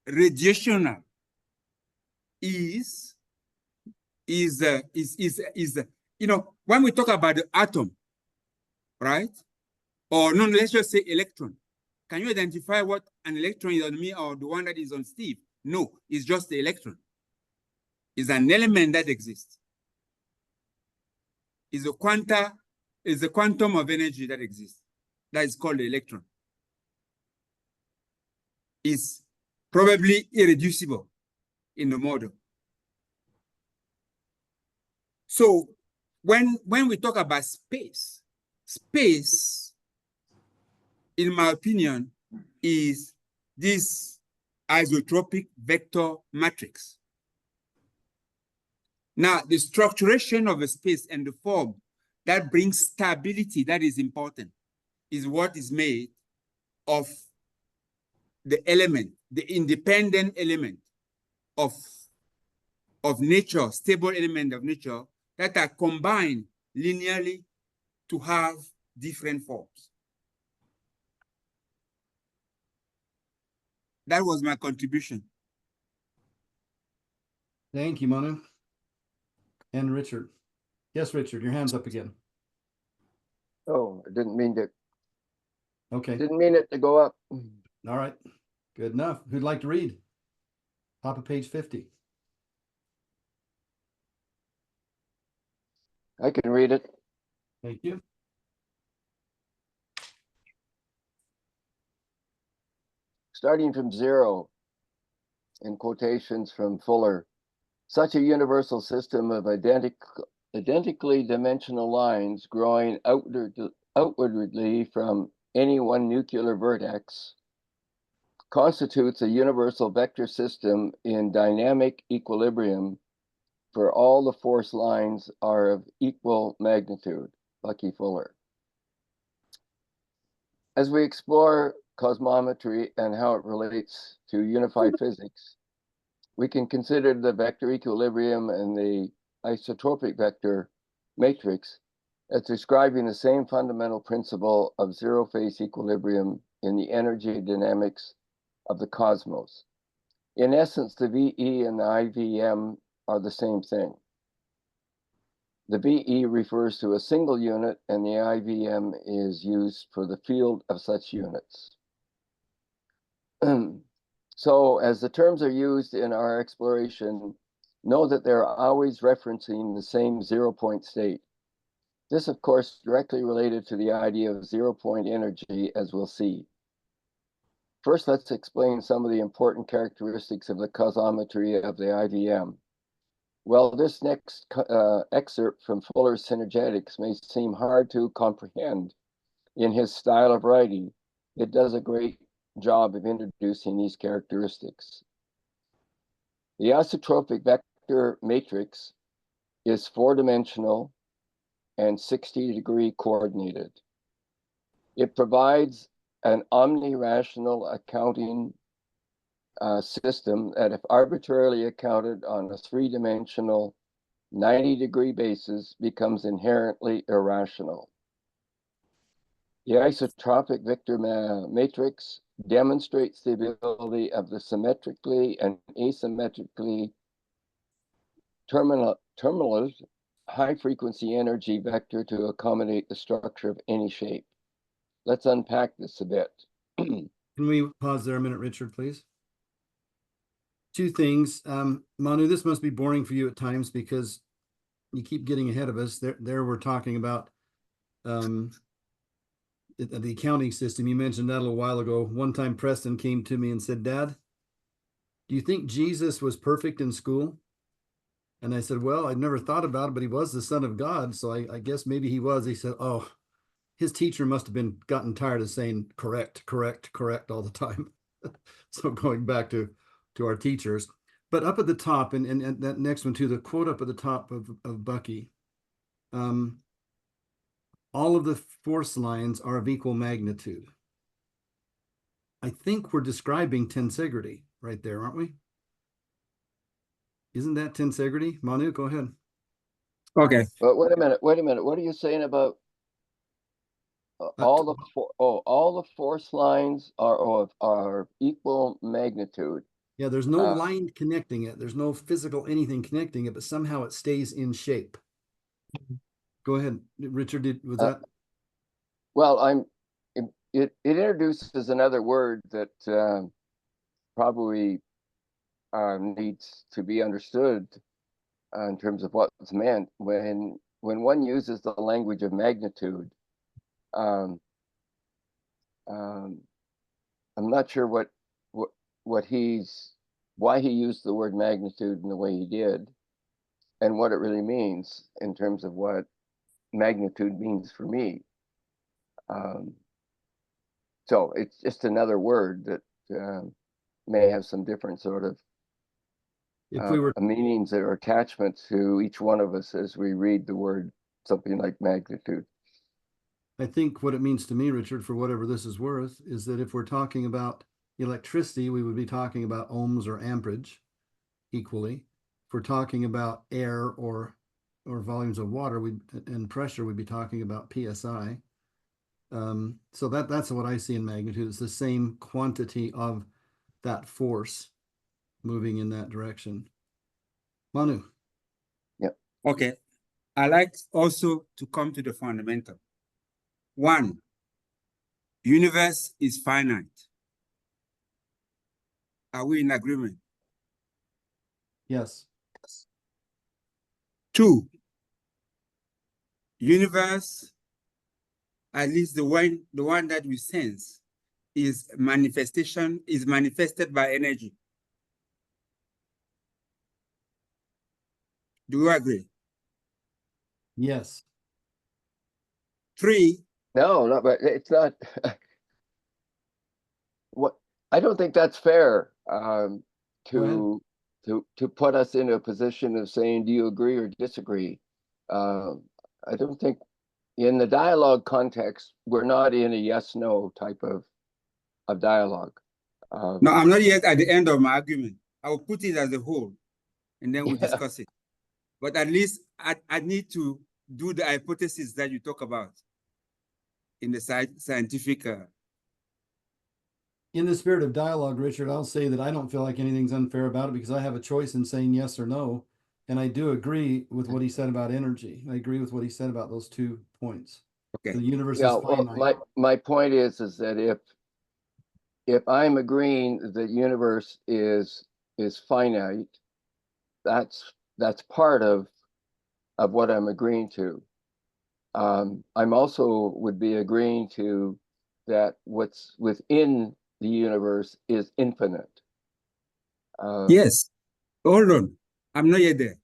radiational, is you know, when we talk about the atom, right? Or no, let's just say electron. Can you identify what an electron is on me or the one that is on Steve? No, it's just the electron. It's an element that exists. It's a quantum of energy that exists. That is called the electron. It's probably irreducible in the model. So when we talk about space, in my opinion, is this isotropic vector matrix. Now, the structuration of a space and the form that brings stability, that is important, is what is made of the element, the independent element of nature, stable element of nature that are combined linearly to have different forms. That was my contribution. Thank you, Manu. And Richard. Yes, Richard, your hand's up again. Oh, I didn't mean Okay, it to go up. all right. Good enough. Who'd like to read? Top of page 50. I can read it. Thank you. Starting from zero, in quotations from Fuller, such a universal system of identically dimensional lines growing outwardly from any one nuclear vertex constitutes a universal vector system in dynamic equilibrium for all the force lines are of equal magnitude. Bucky Fuller. As we explore cosmometry and how it relates to unified physics, we can consider the vector equilibrium and the isotropic vector matrix as describing the same fundamental principle of zero-phase equilibrium in the energy dynamics of the cosmos. In essence, the VE and the IVM are the same thing. The VE refers to a single unit and the IVM is used for the field of such units. So as the terms are used in our exploration, know that they're always referencing the same 0-point state. This, of course, directly related to the idea of 0-point energy, as we'll see. First, let's explain some of the important characteristics of the cosmometry of the IVM. Well, this next excerpt from Fuller's Synergetics may seem hard to comprehend in his style of writing. It does a great job of introducing these characteristics. The isotropic vector matrix is 4-dimensional and 60-degree coordinated. It provides an omni-rational accounting system that, if arbitrarily accounted on a 3-dimensional 90-degree basis, becomes inherently irrational. The isotropic vector matrix demonstrates the ability of the symmetrically and asymmetrically terminal high-frequency energy vector to accommodate the structure of any shape. Let's unpack this a bit. Can we pause there a minute, Richard, please? Two things. Manu, this must be boring for you at times because you keep getting ahead of us. There we're talking about the accounting system. You mentioned that a little while ago. One time Preston came to me and said, "Dad, do you think Jesus was perfect in school?" And I said, "Well, I'd never thought about it, but he was the Son of God, so I guess maybe he was." He said, "Oh, his teacher must have gotten tired of saying correct, correct, correct all the time." So going back to our teachers, but up at the top, and that next one too, the quote up at the top of Bucky, all of the force lines are of equal magnitude. I think we're describing tensegrity right there, aren't we? Isn't that tensegrity? Manu, go ahead. Okay. But wait a minute. What are you saying about all the force lines are equal magnitude? Yeah, there's no line connecting it. There's no physical anything connecting it, but somehow it stays in shape. Go ahead, Richard. Was that? Well, it introduces another word that probably needs to be understood in terms of what's meant when one uses the language of magnitude. I'm not sure why he used the word magnitude in the way he did, and what it really means in terms of what magnitude means for me. So it's just another word that may have some different sort of If we were, meanings or attachments to each one of us as we read the word something like magnitude. I think what it means to me, Richard, for whatever this is worth, is that if we're talking about electricity, we would be talking about ohms or amperage equally. If we're talking about air or volumes of water and pressure, we'd be talking about PSI. So that's what I see in magnitude. It's the same quantity of that force moving in that direction. Manu. Okay. I like also to come to the fundamental. One, universe is finite. Are we in agreement? Yes. Two, universe, at least the one that we sense, is manifested by energy. Do you agree? Yes. Three, No, but it's not. What I don't think that's fair to put us in a position of saying, do you agree or disagree? I don't think in the dialogue context, we're not in a yes/no type of dialogue. no, I'm not yet at the end of my argument. I will put it as a whole, and then we'll Yeah. discuss it. But at least I need to do the hypothesis that you talk about in the scientific. In the spirit of dialogue, Richard, I'll say that I don't feel like anything's unfair about it because I have a choice in saying yes or no. And I do agree with what he said about energy. I agree with what he said about those 2 points. Okay. The universe Yeah, is well, finite. my point is that if I'm agreeing that the universe is finite, that's part of what I'm agreeing to. I'm also would be agreeing to that what's within the universe is infinite. Yes. Hold on. I'm not yet there.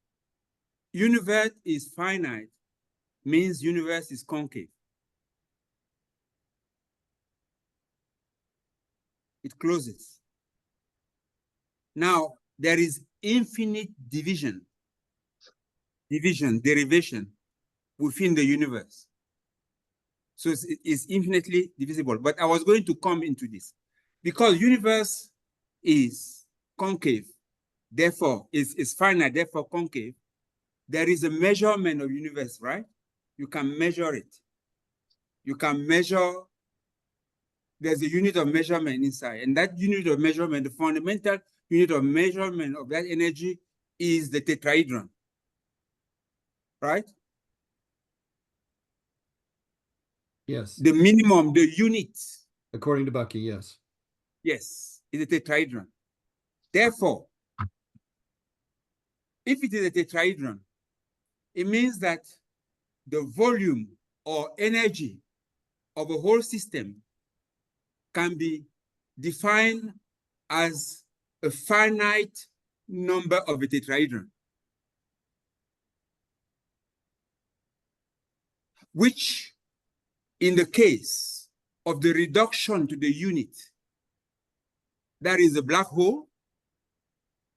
Universe is finite means universe is concave. It closes. Now, there is infinite derivation within the universe. So it's infinitely divisible. But I was going to come into this because universe is concave, therefore is finite, therefore concave. There is a measurement of universe, right? You can measure it. You can measure, there's a unit of measurement inside, and that unit of measurement, the fundamental unit of measurement of that energy is the tetrahedron, right? Yes. The minimum, the unit, According to Bucky, yes. yes, is a tetrahedron. Therefore, if it is a tetrahedron, it means that the volume or energy of a whole system can be defined as a finite number of a tetrahedron, which in the case of the reduction to the unit, that is a black hole,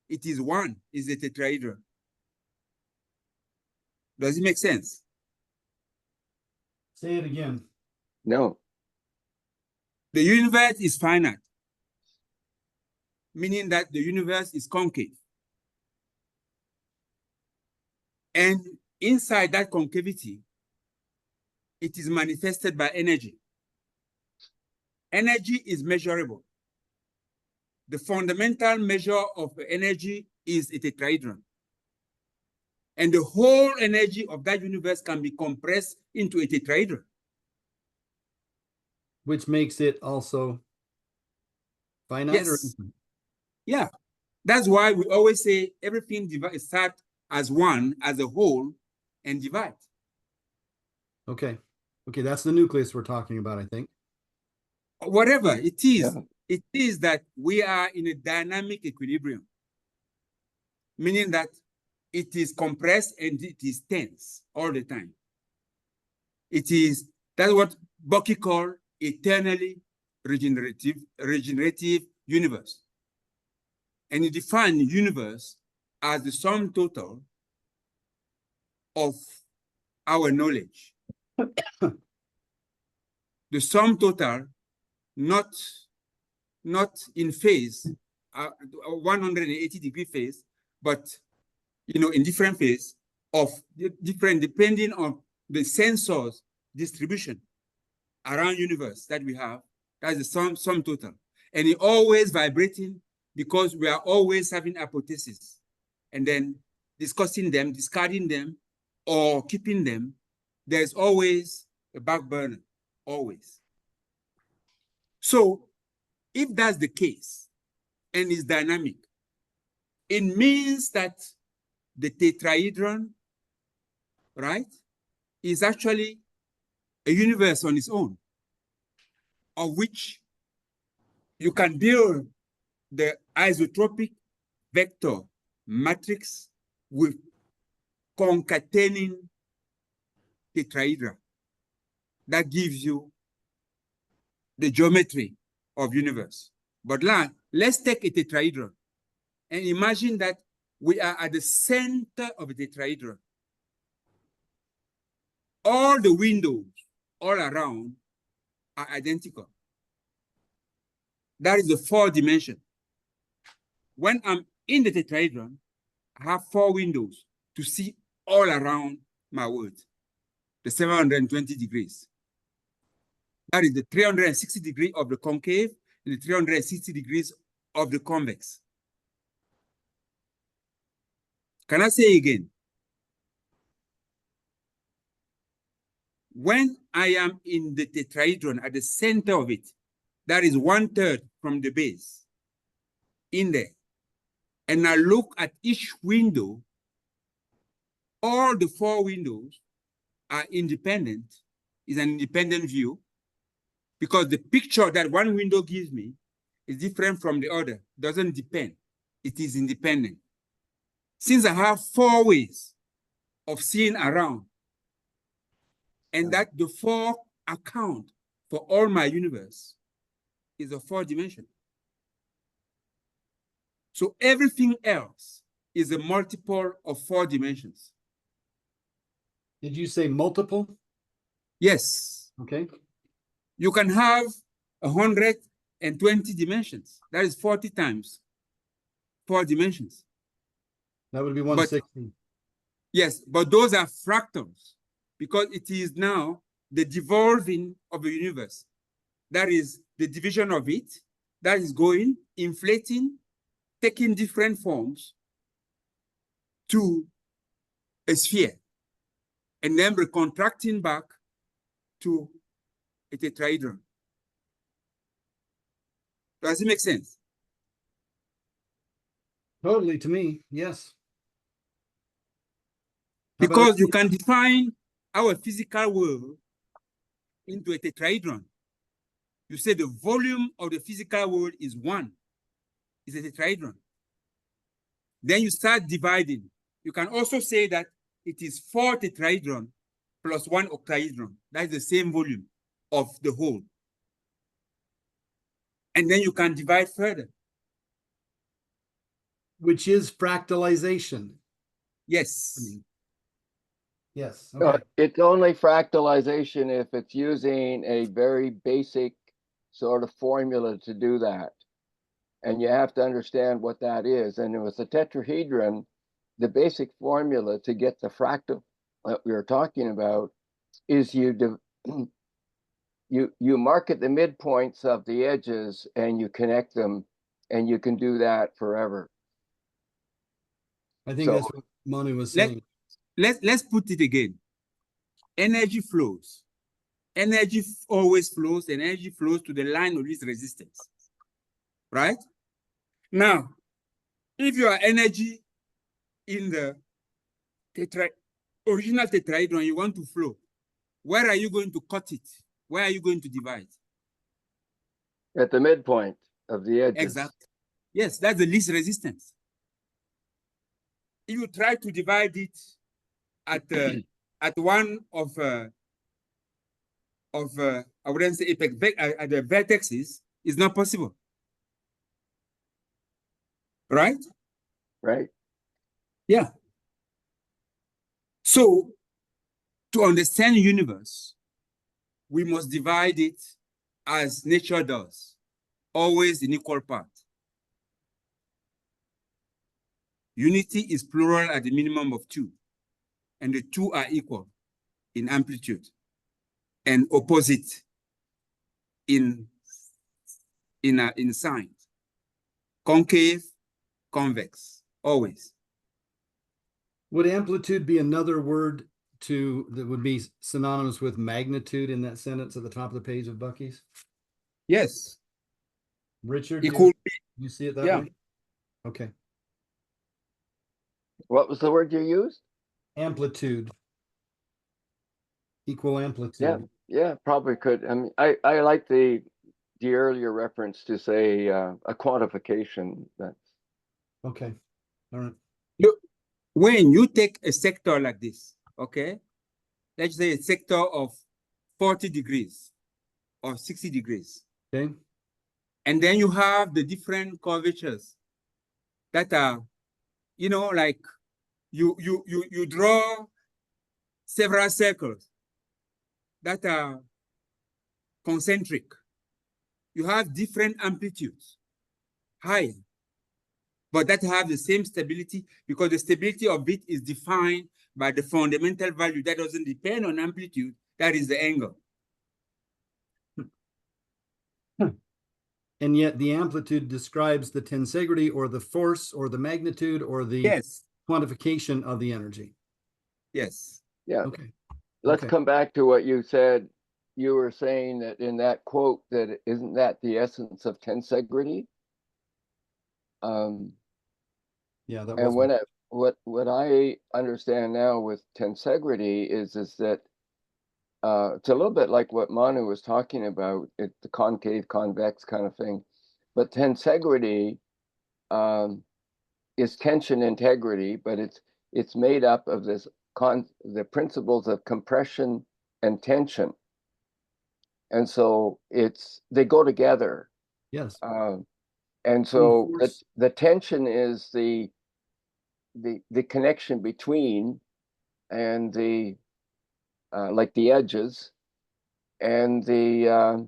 it is one, is a tetrahedron. Does it make sense? Say it again. No. The universe is finite, meaning that the universe is concave. And inside that concavity, it is manifested by energy. Energy is measurable. The fundamental measure of energy is a tetrahedron. And the whole energy of that universe can be compressed into a tetrahedron. Which makes it also finite or Yes. Yeah. That's why we always say everything starts as one, as a whole, and divide. okay. Okay, that's the nucleus we're talking about, I think. Whatever it is, Yeah. it is that we are in a dynamic equilibrium, meaning that it is compressed and it is tense all the time. That's what Bucky called eternally regenerative universe. And you define the universe as the sum total of our knowledge. The sum total, not in phase, 180-degree phase, but in different phase of different, depending on the sensors distribution around universe that we have. That's the sum total. And it's always vibrating because we are always having hypotheses and then discussing them, discarding them, or keeping them. There's always a back burner, always. So if that's the case and it's dynamic, it means that the tetrahedron, right, is actually a universe on its own, of which you can build the isotropic vector matrix with concatenating tetrahedra. That gives you the geometry of universe. But now, let's take a tetrahedron and imagine that we are at the center of a tetrahedron. All the windows all around are identical. That is the 4 dimension. When I'm in the tetrahedron, I have 4 windows to see all around my world, the 720 degrees. That is the 360 degrees of the concave and the 360 degrees of the convex. Can I say again? When I am in the tetrahedron at the center of it, that is 1/3 from the base in there. And I look at each window, all the 4 windows are independent, is an independent view, because the picture that one window gives me is different from the other, doesn't depend, it is independent. Since I have 4 ways of seeing around, and that the 4 account for all my universe is a 4 dimension. So everything else is a multiple of 4 dimensions. Did you say multiple? Yes. Okay. You can have 120 dimensions. That is 40 times 4 dimensions. That would be 160. Yes, but those are fractals because it is now the devolving of the universe. That is the division of it that is going, inflating, taking different forms to a sphere, and then recontracting back to a tetrahedron. Does it make sense? Totally, to me, yes. How about- Because you can define our physical world into a tetrahedron. You say the volume of the physical world is 1, is a tetrahedron. Then you start dividing. You can also say that it is 4 tetrahedron plus 1 octahedron. That is the same volume of the whole. And then you can divide further. which is fractalization. Yes. Yes. Okay. It's only fractalization if it's using a very basic sort of formula to do that. And you have to understand what that is. And with the tetrahedron, the basic formula to get the fractal that we were talking about is you mark at the midpoints of the edges and you connect them, and you can do that forever. I think So- that's what Manu was saying. Let's put it again. Energy flows. Energy always flows, and energy flows to the line of least resistance. Right? Now, if your energy in the original tetrahedron, you want to flow, where are you going to cut it? Where are you going to divide? At the midpoint of the edges. Exactly. Yes, that's the least resistance. If you try to divide it at one of I wouldn't say apex at the vertexes, it's not possible. right? Right. Yeah. So to understand the universe, we must divide it as nature does, always in equal part. Unity is plural at the minimum of 2, and the 2 are equal in amplitude and opposite in sign. Concave, convex, always. Would amplitude be another word that would be synonymous with magnitude in that sentence at the top of the page of Bucky's? Yes. Richard, It could you see it that yeah. way? Okay. What was the word you used? Amplitude. Equal amplitude. Yeah, probably could. I mean, I like the earlier reference to say a quantification. That's Okay. All right. When you take a sector like this, okay, let's say a sector of 40 degrees or 60 degrees, Okay. and then you have the different curvatures that are, you know, like you draw several circles that are concentric. You have different amplitudes, high, but that have the same stability, because the stability of it is defined by the fundamental value that doesn't depend on amplitude, that is the angle. And yet the amplitude describes the tensegrity or the force or the magnitude or the Yes, quantification of the energy. yes. yeah. Okay. Let's Okay. come back to what you said. You were saying that in that quote that isn't that the essence of tensegrity? Yeah, that And was what I understand now with tensegrity is that it's a little bit like what Manu was talking about, the concave, convex kind of thing. But tensegrity is tension integrity, but it's made up of the principles of compression and tension. And so they go together. yes. And so force. the tension is the connection between and the like the edges, and the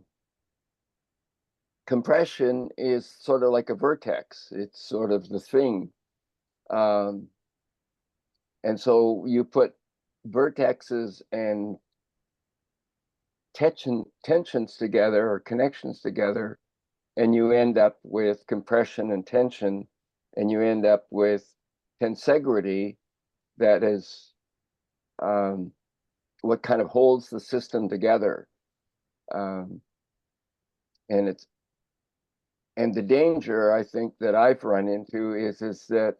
compression is sort of like a vertex. It's sort of the thing. And so you put vertexes and tensions together, or connections together, and you end up with compression and tension, and you end up with tensegrity that is what kind of holds the system together. And the danger, I think, that I've run into is that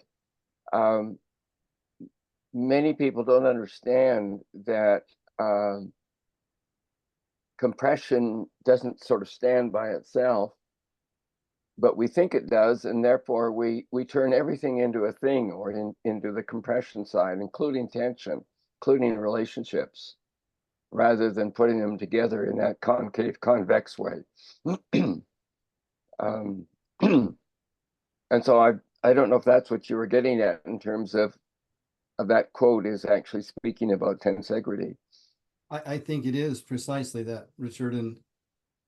many people don't understand that compression doesn't sort of stand by itself, but we think it does, and therefore we turn everything into a thing, or into the compression side, including tension, including relationships, rather than putting them together in that concave, convex way. And so I don't know if that's what you were getting at in terms of that quote is actually speaking about tensegrity. I think it is precisely that, Richard,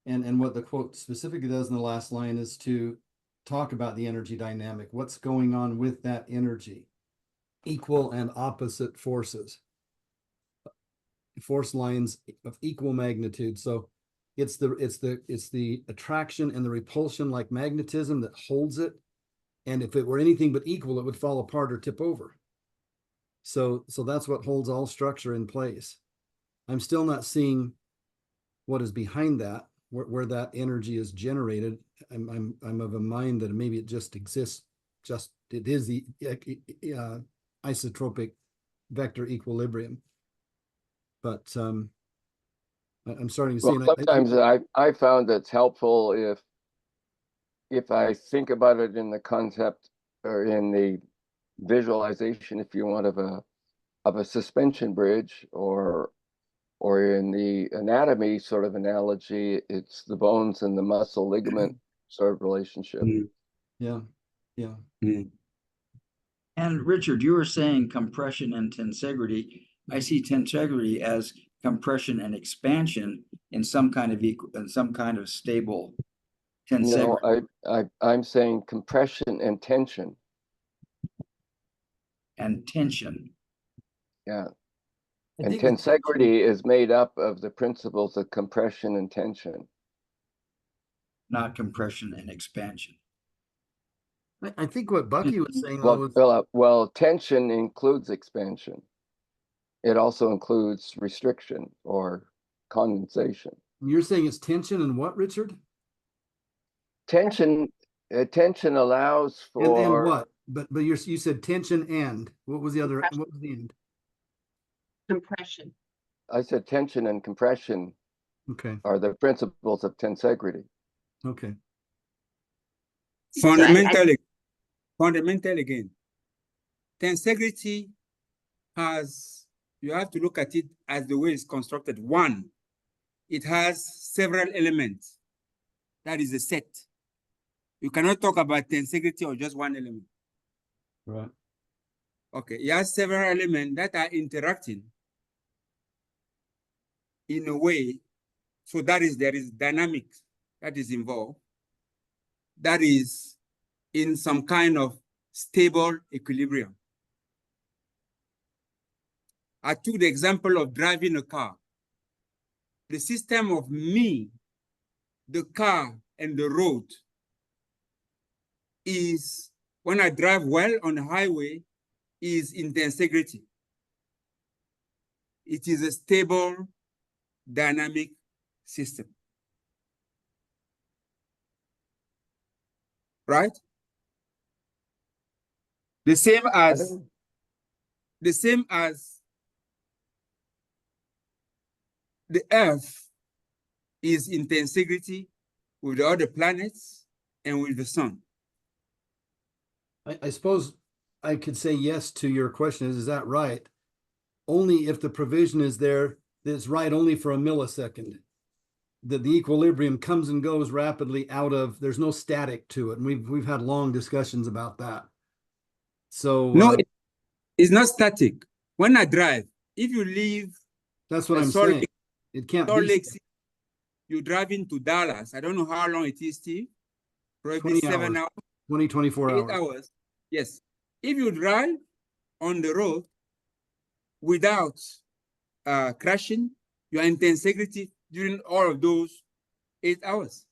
and what the quote specifically does in the last line is to talk about the energy dynamic. What's going on with that energy? Equal and opposite forces. Force lines of equal magnitude. So it's the attraction and the repulsion, like magnetism, that holds it. And if it were anything but equal, it would fall apart or tip over. So that's what holds all structure in place. I'm still not seeing what is behind that, where that energy is generated. I'm of a mind that maybe it just exists. It is the isotropic vector equilibrium. But I'm starting to see. Well, sometimes I found it's helpful if I think about it in the concept, or in the visualization, if you want, of a suspension bridge, or in the anatomy sort of analogy, it's the bones and the muscle ligament sort of relationship. Yeah. Yeah. And Richard, you were saying compression and tensegrity. I see tensegrity as compression and expansion in some kind of stable No, tensegrity I'm saying compression and tension. and tension. Yeah. I And think with tension- tensegrity is made up of the principles of compression and tension. Not compression and expansion. I think what Bucky was saying though Well, is well, tension includes expansion. It also includes restriction or condensation. you're saying it's tension and what, Richard? Tension allows And for what? But you said tension and what was the other? Compression. What was the end? Compression. I said tension and compression Okay. are the principles of tensegrity. Okay. Fundamental again. Tensegrity has, you have to look at it as the way it's constructed. One, it has several elements. That is a set. You cannot talk about tensegrity or just one element. Right. Okay, it has several elements that are interacting in a way. So there is dynamics that is involved. That is in some kind of stable equilibrium. I took the example of driving a car. The system of me, the car, and the road is, when I drive well on the highway, is in tensegrity. It is a stable, dynamic system. Right? The same as the Earth is in tensegrity with the other planets and with the sun. I suppose I could say yes to your question. Is that right? Only if the provision is there that's right only for a millisecond. That the equilibrium comes and goes rapidly out of, there's no static to it. And we've had long discussions about that. So no, it's not static. When I drive, if you leave that's what I'm Salt saying. Lake, It can't Salt be Lake City, you drive into Dallas. I don't know how long it is, Steve. Probably 20 7 hours. hours, 20, 24 8 hours. hours. Yes. If you drive on the road without crashing, you are in tensegrity during all of those 8 hours.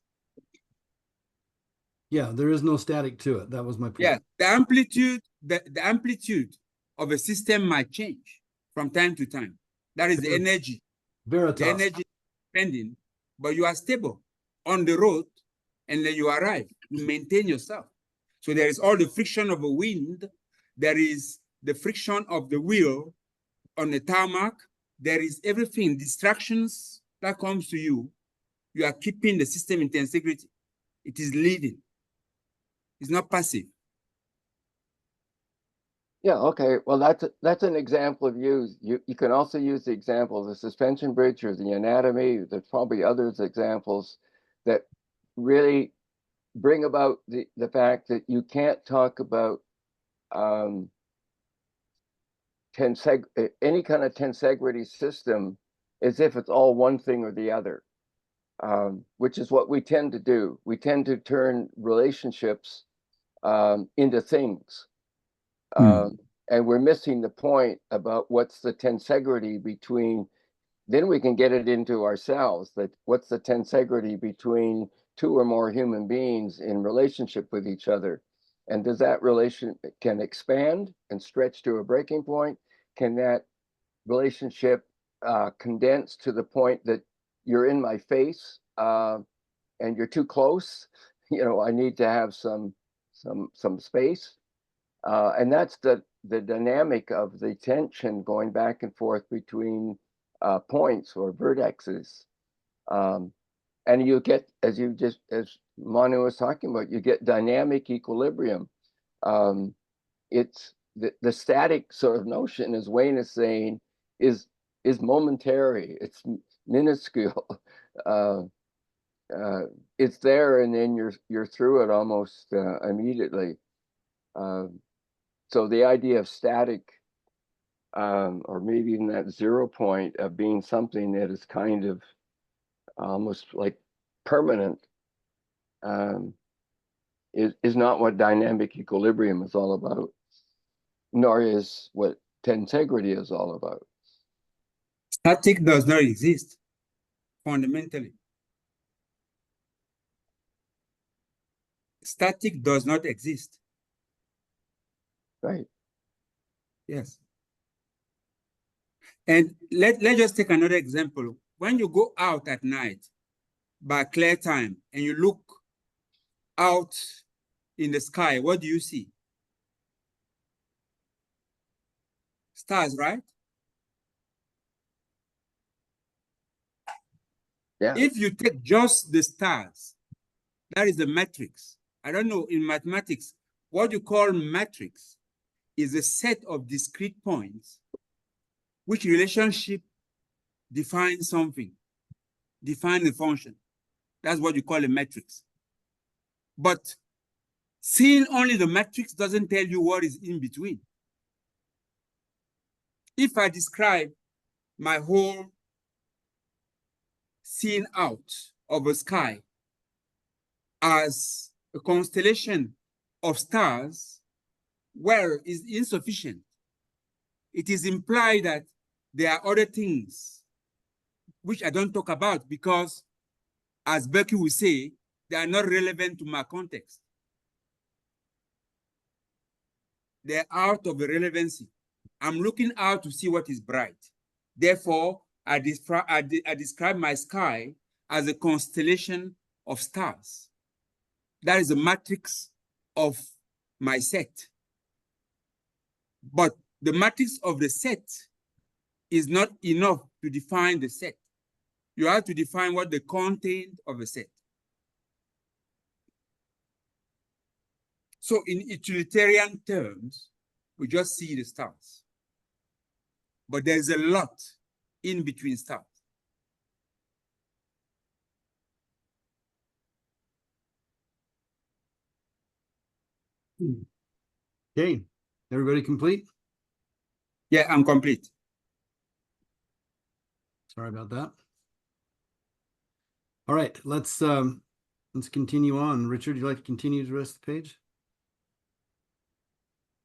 Yeah, there is no static to it. That was my point. Yeah, the amplitude of a system might change from time to time. That is the energy. Veritas. The energy spending, but you are stable on the road, and then you arrive. You maintain yourself. So there is all the friction of a wind. There is the friction of the wheel on the tarmac. There is everything, distractions that comes to you. You are keeping the system in tensegrity. It is living. It's not passive. Yeah, okay. Well, that's an example of use. You can also use the example of the suspension bridge or the anatomy. There's probably others examples that really bring about the fact that you can't talk about any kind of tensegrity system as if it's all one thing or the other, which is what we tend to do. We tend to turn relationships into things. And we're missing the point about what's the tensegrity between, then we can get it into ourselves, that what's the tensegrity between two or more human beings in relationship with each other. And does that relation can expand and stretch to a breaking point? Can that relationship condense to the point that you're in my face and you're too close? You know, I need to have some space. And that's the dynamic of the tension going back and forth between points or vertexes. And you get, as Manu was talking about, you get dynamic equilibrium. It's the static sort of notion, as Wayne is saying, is momentary. It's minuscule. It's there, and then you're through it almost immediately. So the idea of static, or maybe even that 0 point of being something that is kind of almost like permanent, is not what dynamic equilibrium is all about, nor is what tensegrity is all about. Static does not exist fundamentally. Static does not exist. Right. Yes. And let's just take another example. When you go out at night by clear time and you look out in the sky, what do you see? Stars, right? Yeah. If you take just the stars, that is the matrix. I don't know, in mathematics, what you call matrix is a set of discrete points which relationship defines something, define a function. That's what you call a matrix. But seeing only the matrix doesn't tell you what is in between. If I describe my whole scene out of a sky as a constellation of stars, well, is insufficient. It is implied that there are other things which I don't talk about because, as Becky will say, they are not relevant to my context. They're out of the relevancy. I'm looking out to see what is bright. Therefore, I describe my sky as a constellation of stars. That is the matrix of my set. But the matrix of the set is not enough to define the set. You have to define what the content of a set. So in utilitarian terms, we just see the stars. But there's a lot in between stars. Okay, everybody complete? Yeah, I'm complete. Sorry about that. All right, let's continue on. Richard, you like to continue the rest of the page?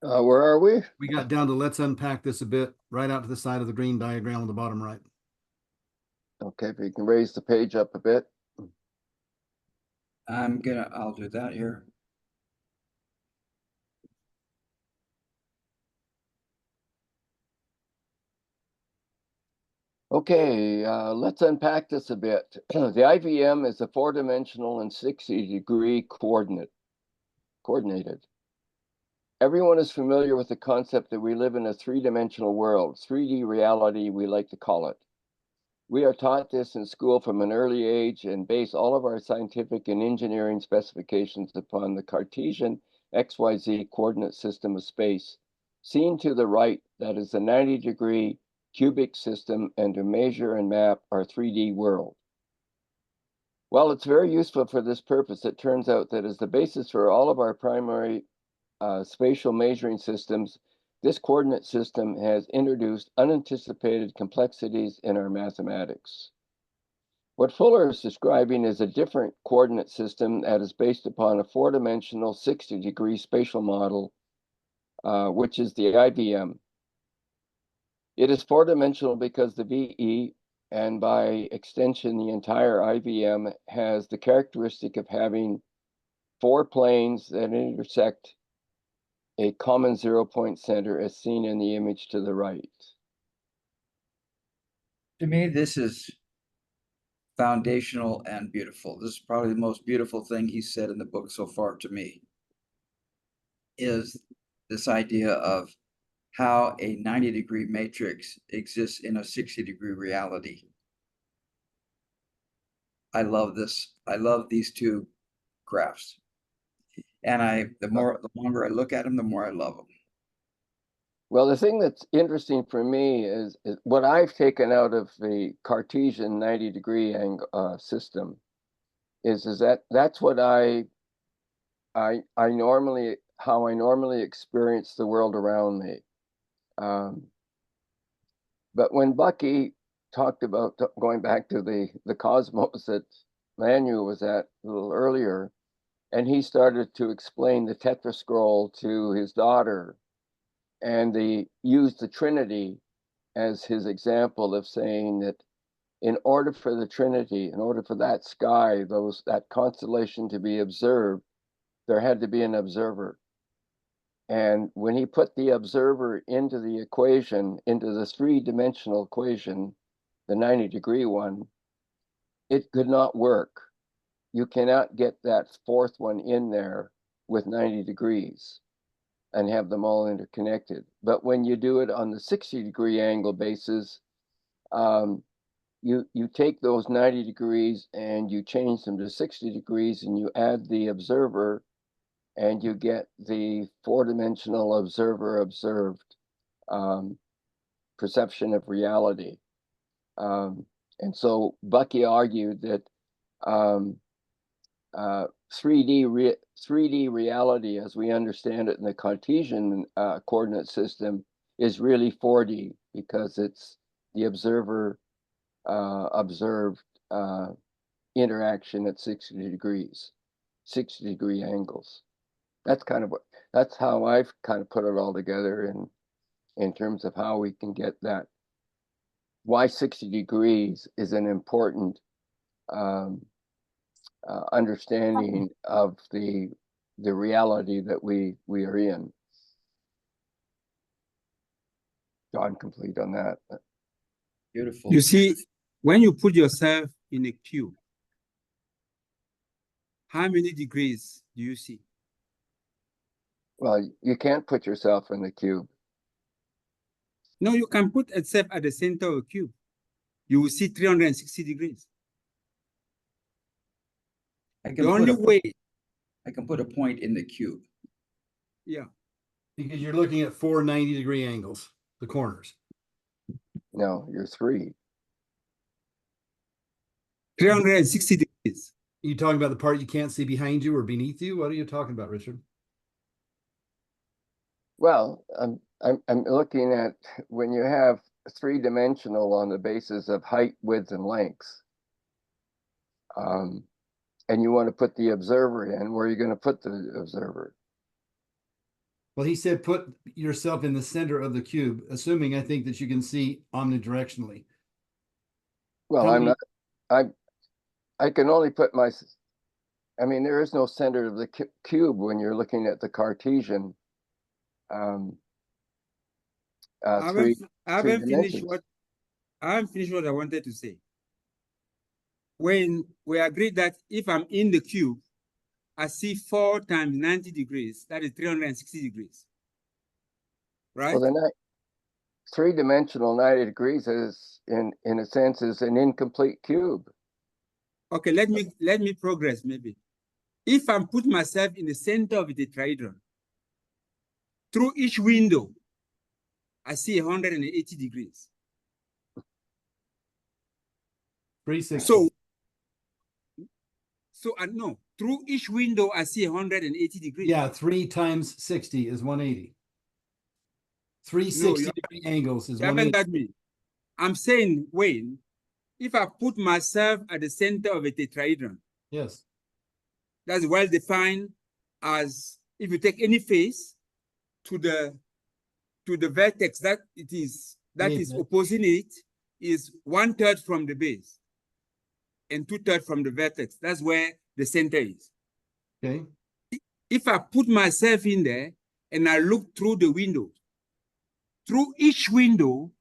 Where are we? We got down to let's unpack this a bit, right out to the side of the green diagram on the bottom right. Okay, if you can raise the page up a bit. I'll do that here. Okay, let's unpack this a bit. The IVM is a 4-dimensional and 60-degree coordinated. Everyone is familiar with the concept that we live in a 3-dimensional world, 3D reality, we like to call it. We are taught this in school from an early age and base all of our scientific and engineering specifications upon the Cartesian XYZ coordinate system of space. Seen to the right, that is the 90-degree cubic system, and to measure and map our 3D world. While it's very useful for this purpose, it turns out that as the basis for all of our primary spatial measuring systems, this coordinate system has introduced unanticipated complexities in our mathematics. What Fuller is describing is a different coordinate system that is based upon a 4-dimensional 60-degree spatial model, which is the IVM. It is 4-dimensional because the VE, and by extension the entire IVM, has the characteristic of having 4 planes that intersect a common 0-point center as seen in the image to the right. To me, this is foundational and beautiful. This is probably the most beautiful thing he said in the book so far to me, is this idea of how a 90-degree matrix exists in a 60-degree reality. I love this. I love these two graphs. And the longer I look at them, the more I love them. Well, the thing that's interesting for me is what I've taken out of the Cartesian 90-degree system is that that's what I normally how I normally experience the world around me. But when Bucky talked about going back to the cosmos that Manu was at a little earlier, and he started to explain the tetrascroll to his daughter, and used the Trinity as his example of saying that in order for the Trinity, in order for that sky, that constellation to be observed, there had to be an observer. And when he put the observer into the equation, into the three-dimensional equation, the 90-degree one, it could not work. You cannot get that fourth one in there with 90 degrees and have them all interconnected. But when you do it on the 60-degree angle basis, you take those 90 degrees and you change them to 60 degrees and you add the observer, and you get the four-dimensional observed perception of reality. And so Bucky argued that 3D reality, as we understand it in the Cartesian coordinate system, is really 4D, because it's the observer observed interaction at 60 degrees, 60-degree angles. That's how I've kind of put it all together in terms of how we can get that. Why 60 degrees is an important understanding of the reality that we are in. So I'm complete on that. Beautiful. You see, when you put yourself in a cube, how many degrees do you see? Well, you can't put yourself in the cube. No, you can put yourself at the center of a cube. You will see 360 degrees. I The can only way, I can put a point in the cube. yeah. Because you're looking at 4 90-degree angles, the corners. No, you're 3. 360 degrees. You talking about the part you can't see behind you or beneath you? What are you talking about, Richard? Well, I'm looking at when you have 3-dimensional on the basis of height, width, and length, and you want to put the observer in, where are you going to put the observer? Well, he said put yourself in the center of the cube, assuming I think that you can see omnidirectionally. Well, Tell I'm me- not. I can only put I mean, there is no center of the cube when you're looking at the Cartesian. I haven't finished what I wanted to say. When we agreed that if I'm in the cube, I see 4 times 90 degrees, that is 360 degrees. Right? Well, the 3-dimensional 90 degrees is, in a sense, is an incomplete cube. Okay, let me progress maybe. If I put myself in the center of the tetrahedron, through each window, I see 180 degrees. 360. So no, through each window, I see 180 degrees. Yeah, 3 times 60 is 180. 360-degree angles is You haven't 180. got me. I'm saying, Wayne, if I put myself at the center of a tetrahedron, Yes. that's well defined as if you take any face to the vertex that is opposing it is 1/3 from the base and 2/3 from the vertex. That's where the center is. Okay. If I put myself in there and I look through the window, through each window,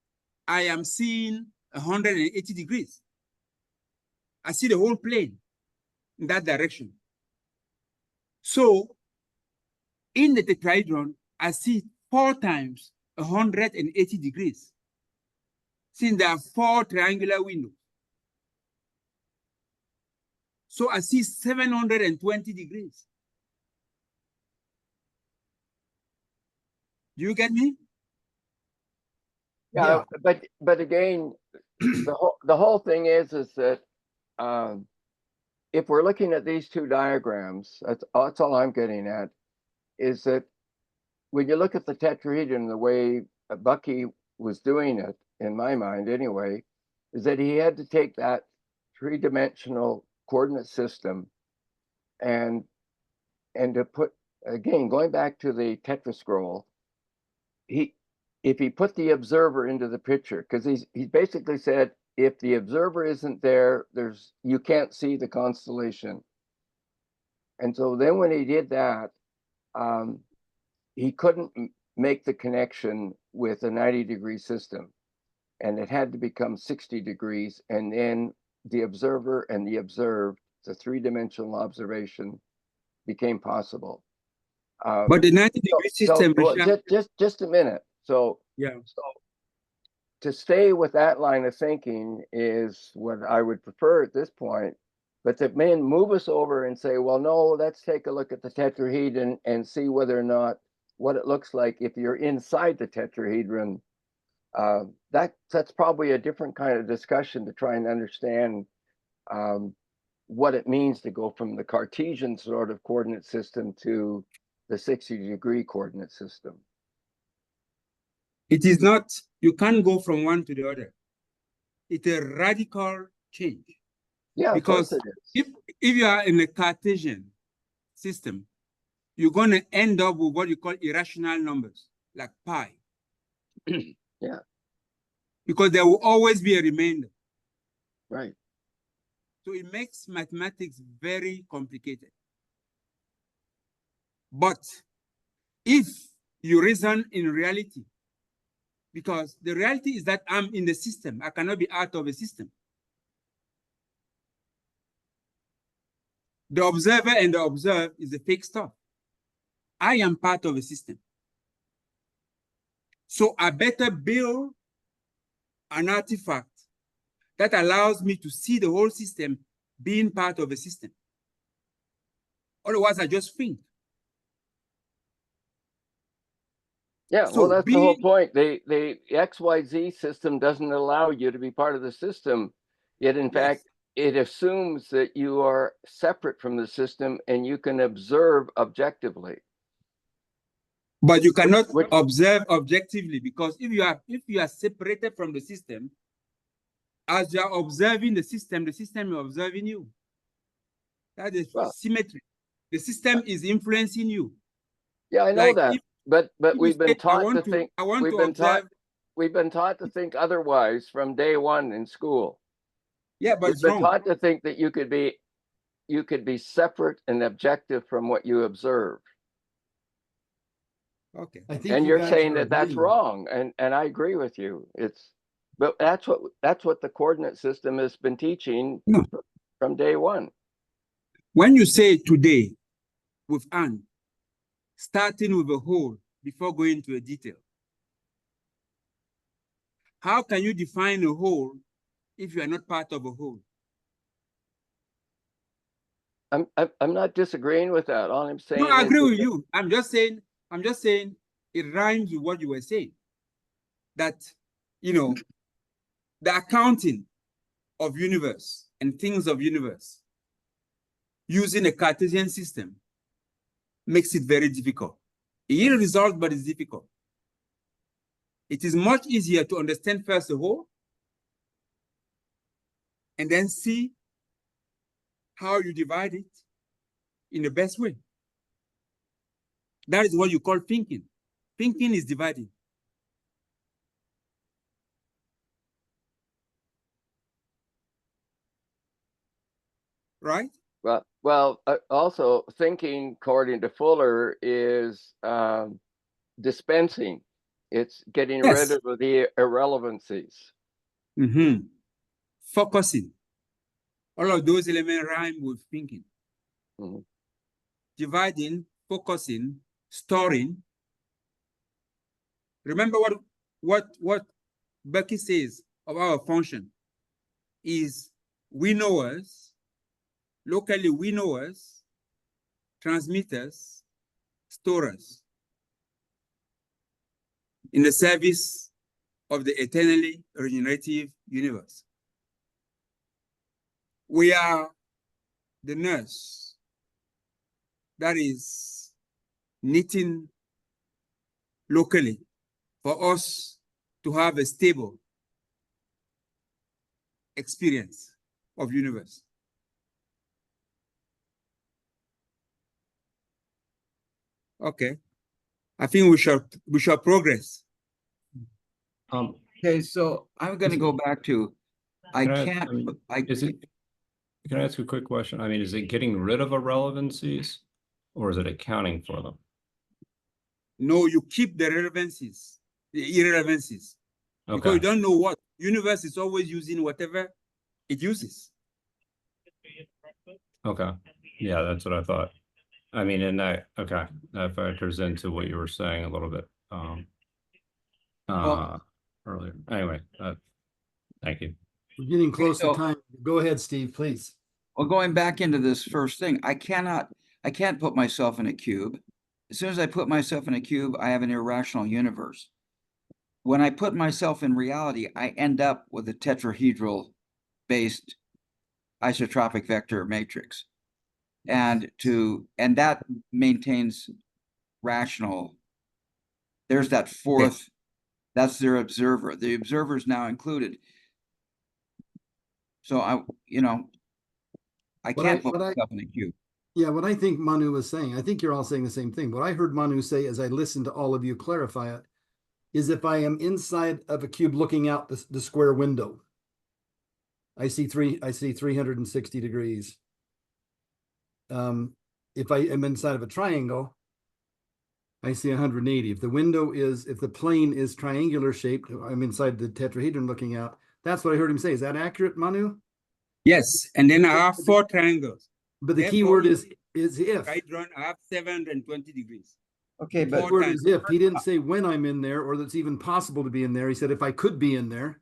I am seeing 180 degrees. I see the whole plane in that direction. So in the tetrahedron, I see 4 times 180 degrees, since there are 4 triangular windows. So I see 720 degrees. Do you get me? Yeah, but again, the whole thing is that if we're looking at these 2 diagrams, that's all I'm getting at. is that when you look at the tetrahedron, the way Bucky was doing it, in my mind anyway, is that he had to take that three-dimensional coordinate system and to put, again, going back to the tetrascroll, if he put the observer into the picture, because he basically said, if the observer isn't there, you can't see the constellation. And so then when he did that, he couldn't make the connection with a 90-degree system, and it had to become 60 degrees. And then the observer and the observed, the three-dimensional observation, became possible. But the 90-degree system, just a minute. So to stay with that line of thinking is what I would prefer at this point. But to then move us over and say, well, no, let's take a look at the tetrahedron and see whether or not what it looks like if you're inside the tetrahedron. That's probably a different kind of discussion to try and understand what it means to go from the Cartesian sort of coordinate system to the 60-degree coordinate system. it is not, you can't go from one to the other. It's a radical change. Yeah, because of course it is. if you are in a Cartesian system, you're going to end up with what you call irrational numbers, like pi. Yeah. Because there will always be a remainder. Right. So it makes mathematics very complicated. But if you reason in reality, because the reality is that I'm in the system, I cannot be out of a system. The observer and the observed is the fake stuff. I am part of a system. So I better build an artifact that allows me to see the whole system being part of a system. Otherwise, I just think. Yeah, So well, that's the whole point. The XYZ system doesn't allow you to be part of the system, yet in fact, it assumes that you are separate from the system and you can observe objectively. But you cannot observe objectively, because if you are separated from the system, as you are observing the system is observing you. That is symmetry. The system is influencing you. Yeah, I know like that. But we've been taught to think. We've been taught to think otherwise from day one in school. Yeah, but we've been taught to think that you could be separate and objective from what you observe. Okay. And you're saying that that's wrong, and I agree with you. But that's what the coordinate system has been teaching from day one. When you say today with Anne, starting with a whole before going to a detail, how can you define a whole if you are not part of a whole? I'm not disagreeing with that. All I'm saying. No, I agree with you. I'm just saying it rhymes with what you were saying. That, the accounting of universe and things of universe using a Cartesian system makes it very difficult. It yields results, but it's difficult. It is much easier to understand first the whole and then see how you divide it in the best way. That is what you call thinking. Thinking is dividing. Right? Well, also thinking, according to Fuller, is dispensing. It's getting rid of the irrelevancies. Focusing. All of those elements rhyme with thinking. Dividing, focusing, storing. Remember what Becky says of our function is winnowers, locally winnowers, transmitters, storers in the service of the eternally regenerative universe. We are the nurse that is knitting locally for us to have a stable experience of universe. Okay, I think we shall progress. Okay, so I'm gonna go back to, I Can I- can't, I mean, I, Can I ask a quick question? I mean, is it getting rid of irrelevancies or is it accounting for them? No, you keep the relevancies, the irrelevancies, because you Okay, don't know what universe is always using whatever it uses. okay. Yeah, that's what I thought. I mean, and okay, that factors into what you were saying a little bit, Well- earlier. Anyway, thank you. We're getting close to so- time. Go ahead, Steve, please. well, going back into this first thing, I can't put myself in a cube. As soon as I put myself in a cube, I have an irrational universe. When I put myself in reality, I end up with a tetrahedral based isotropic vector matrix. And that maintains rational. There's that fourth, that's their observer. The observer is now included. So I can't put myself in a cube. Yeah, what I think Manu was saying, I think you're all saying the same thing. What I heard Manu say as I listened to all of you clarify it is if I am inside of a cube looking out the square window, I see 360 degrees. If I am inside of a triangle, I see 180. If the plane is triangular shaped, I'm inside the tetrahedron looking out. That's what I heard him say. Is that accurate, Manu? Yes, and then I have 4 triangles. But the key Therefore, word is if. I have 720 degrees. Okay, The but key word is if. He didn't say when I'm in there or that's even possible to be in there. He said if I could be in there.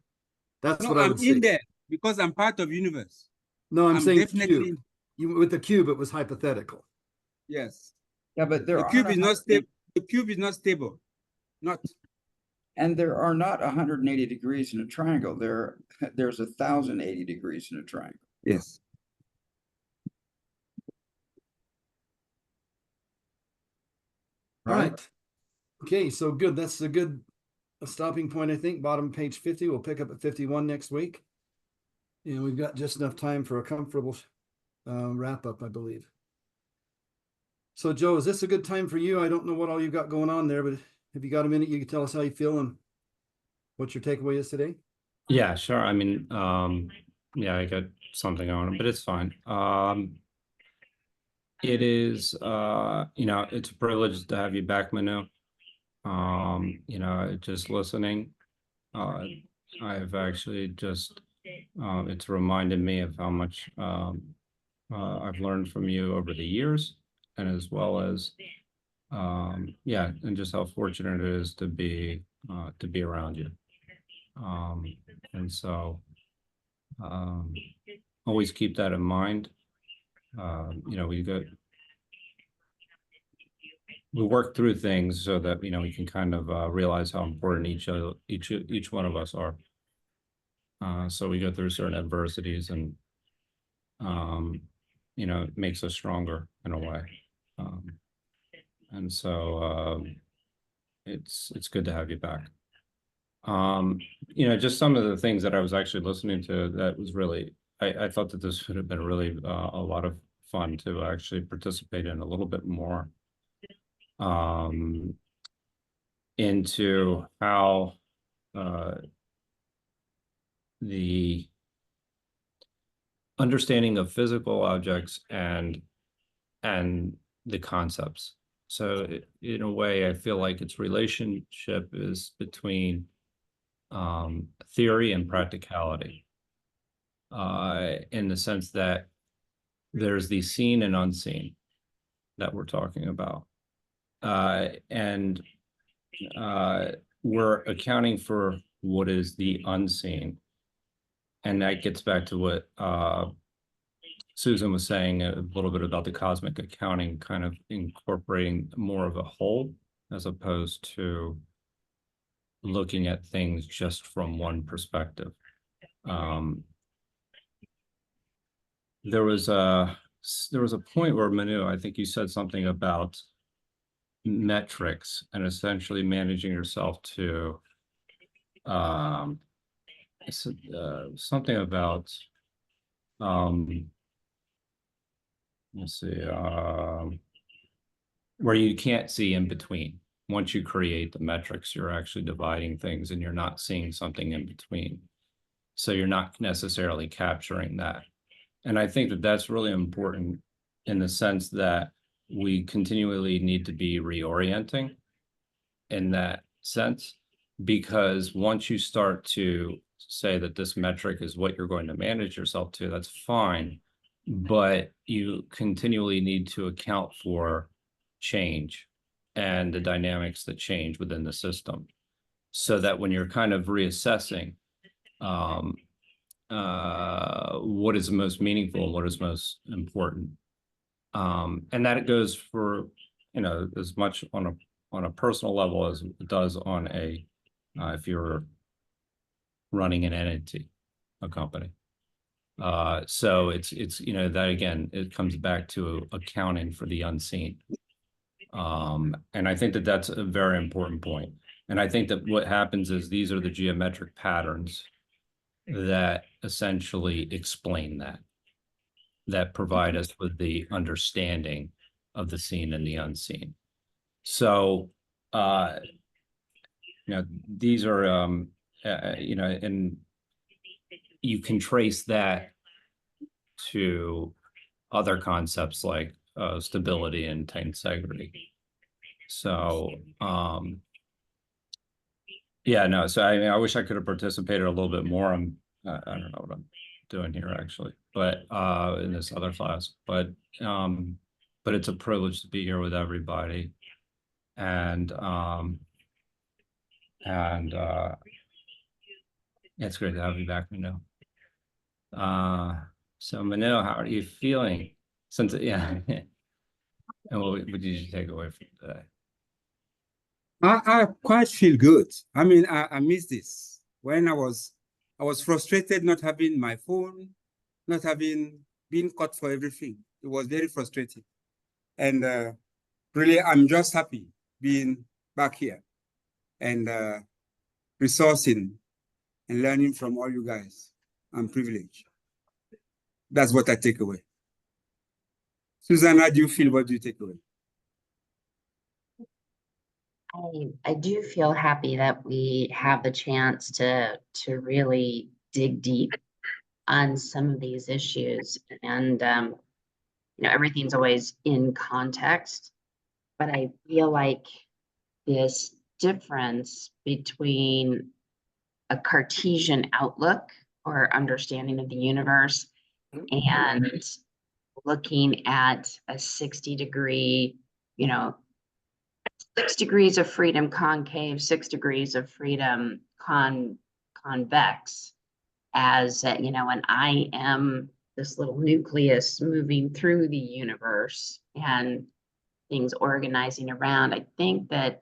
That's No, what I I'm would say. in there because I'm part of universe. No, I'm saying definitely cube. With the cube, it was hypothetical. yes. yeah, but The cube is not stable. The cube is not stable. Not. And there are not 180 degrees in a triangle. There's 1,080 degrees in a triangle. Yes. All right. Okay, so good. That's a good stopping point, I think. Bottom page 50. We'll pick up at 51 next week. And we've got just enough time for a comfortable wrap up, I believe. So, Joe, is this a good time for you? I don't know what all you've got going on there, but if you got a minute, you can tell us how you feel and what your takeaway is today. Yeah, sure. I mean, yeah, I got something on, but it's fine. It is, it's a privilege to have you back, Manu. Just listening, I've actually just, it's reminded me of how much I've learned from you over the years, and as well as, and just how fortunate it is to be around you. And so, always keep that in mind. We work through things so that we can kind of realize how important each one of us are. So we go through certain adversities, and it makes us stronger in a way. And so it's good to have you back. Just some of the things that I was actually listening to, that was really, I thought that this would have been really a lot of fun to actually participate in a little bit more into how the understanding of physical objects and the concepts. So in a way, I feel like its relationship is between theory and practicality, in the sense that there's the seen and unseen that we're talking about. And we're accounting for what is the unseen. And that gets back to what Susan was saying a little bit about the cosmic accounting, kind of incorporating more of a whole, as opposed to looking at things just from one perspective. There was a point where Manu, I think you said something about metrics and essentially managing yourself to something about let's see, where you can't see in between. Once you create the metrics, you're actually dividing things and you're not seeing something in between. So you're not necessarily capturing that. And I think that that's really important in the sense that we continually need to be reorienting in that sense, because once you start to say that this metric is what you're going to manage yourself to, that's fine, but you continually need to account for change and the dynamics that change within the system, so that when you're kind of reassessing what is most meaningful and what is most important, and that it goes for, you know, as much on a personal level as it does on a if you're running an entity, a company. So it's you know, that again, it comes back to accounting for the unseen. And I think that that's a very important point. And I think that what happens is these are the geometric patterns that essentially explain that provide us with the understanding of the seen and the unseen. So, you know, these are, you know, and you can trace that to other concepts like stability and tensegrity. So, yeah, no, so I mean, I wish I could have participated a little bit more. I don't know what I'm doing here actually, but in this other class, but it's a privilege to be here with everybody. And it's great to have you back, Manu. So Manu, how are you feeling? Since yeah, and what did you take away from today? I quite feel good. I mean, I miss this. When I was frustrated not having my phone, not having been caught for everything. It was very frustrating. And really, I'm just happy being back here and resourcing and learning from all you guys. I'm privileged. That's what I take away. Susan, how do you feel? What do you take away? I do feel happy that we have the chance to really dig deep on some of these issues. And you know, everything's always in context, but I feel like this difference between a Cartesian outlook or understanding of the universe and looking at a 60-degree, you know, 6 degrees of freedom concave, 6 degrees of freedom convex, as you know, and I am this little nucleus moving through the universe and things organizing around. I think that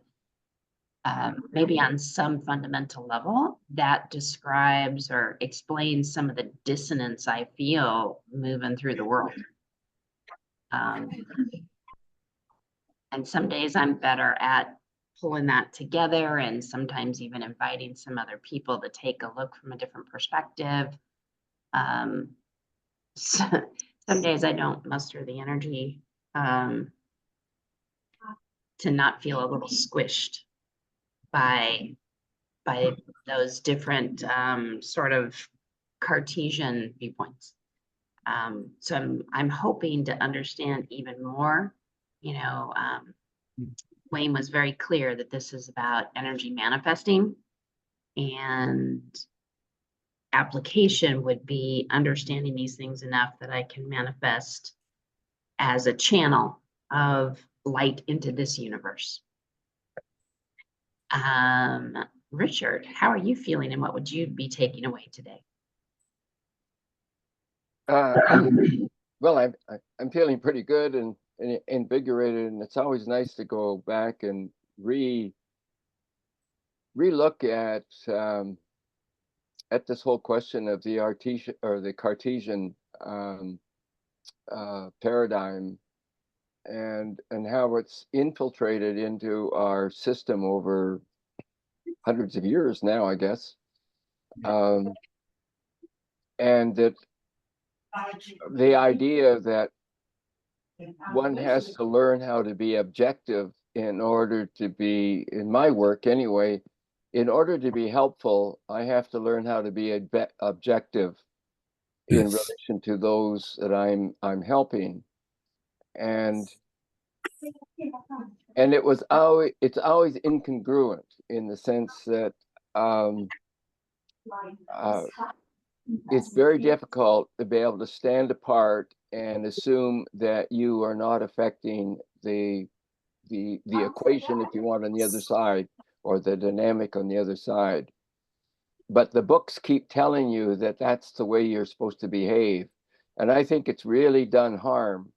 maybe on some fundamental level that describes or explains some of the dissonance I feel moving through the world. And some days I'm better at pulling that together, and sometimes even inviting some other people to take a look from a different perspective. So, some days I don't muster the energy to not feel a little squished by those different sort of Cartesian viewpoints. So I'm hoping to understand even more. You know, Wayne was very clear that this is about energy manifesting, and application would be understanding these things enough that I can manifest as a channel of light into this universe. Richard, how are you feeling, and what would you be taking away today? Well, I'm feeling pretty good and invigorated, and it's always nice to go back and relook at this whole question of the Cartesian paradigm, and how it's infiltrated into our system over hundreds of years now, I guess. And that the idea that one has to learn how to be objective in order to be, in my work anyway, in order to be helpful, I have to learn how to be objective in Yes. relation to those that I'm helping. And it's always incongruent in the sense that it's very difficult to be able to stand apart and assume that you are not affecting the equation, if you want, on the other side, or the dynamic on the other side. But the books keep telling you that that's the way you're supposed to behave. And I think it's really done harm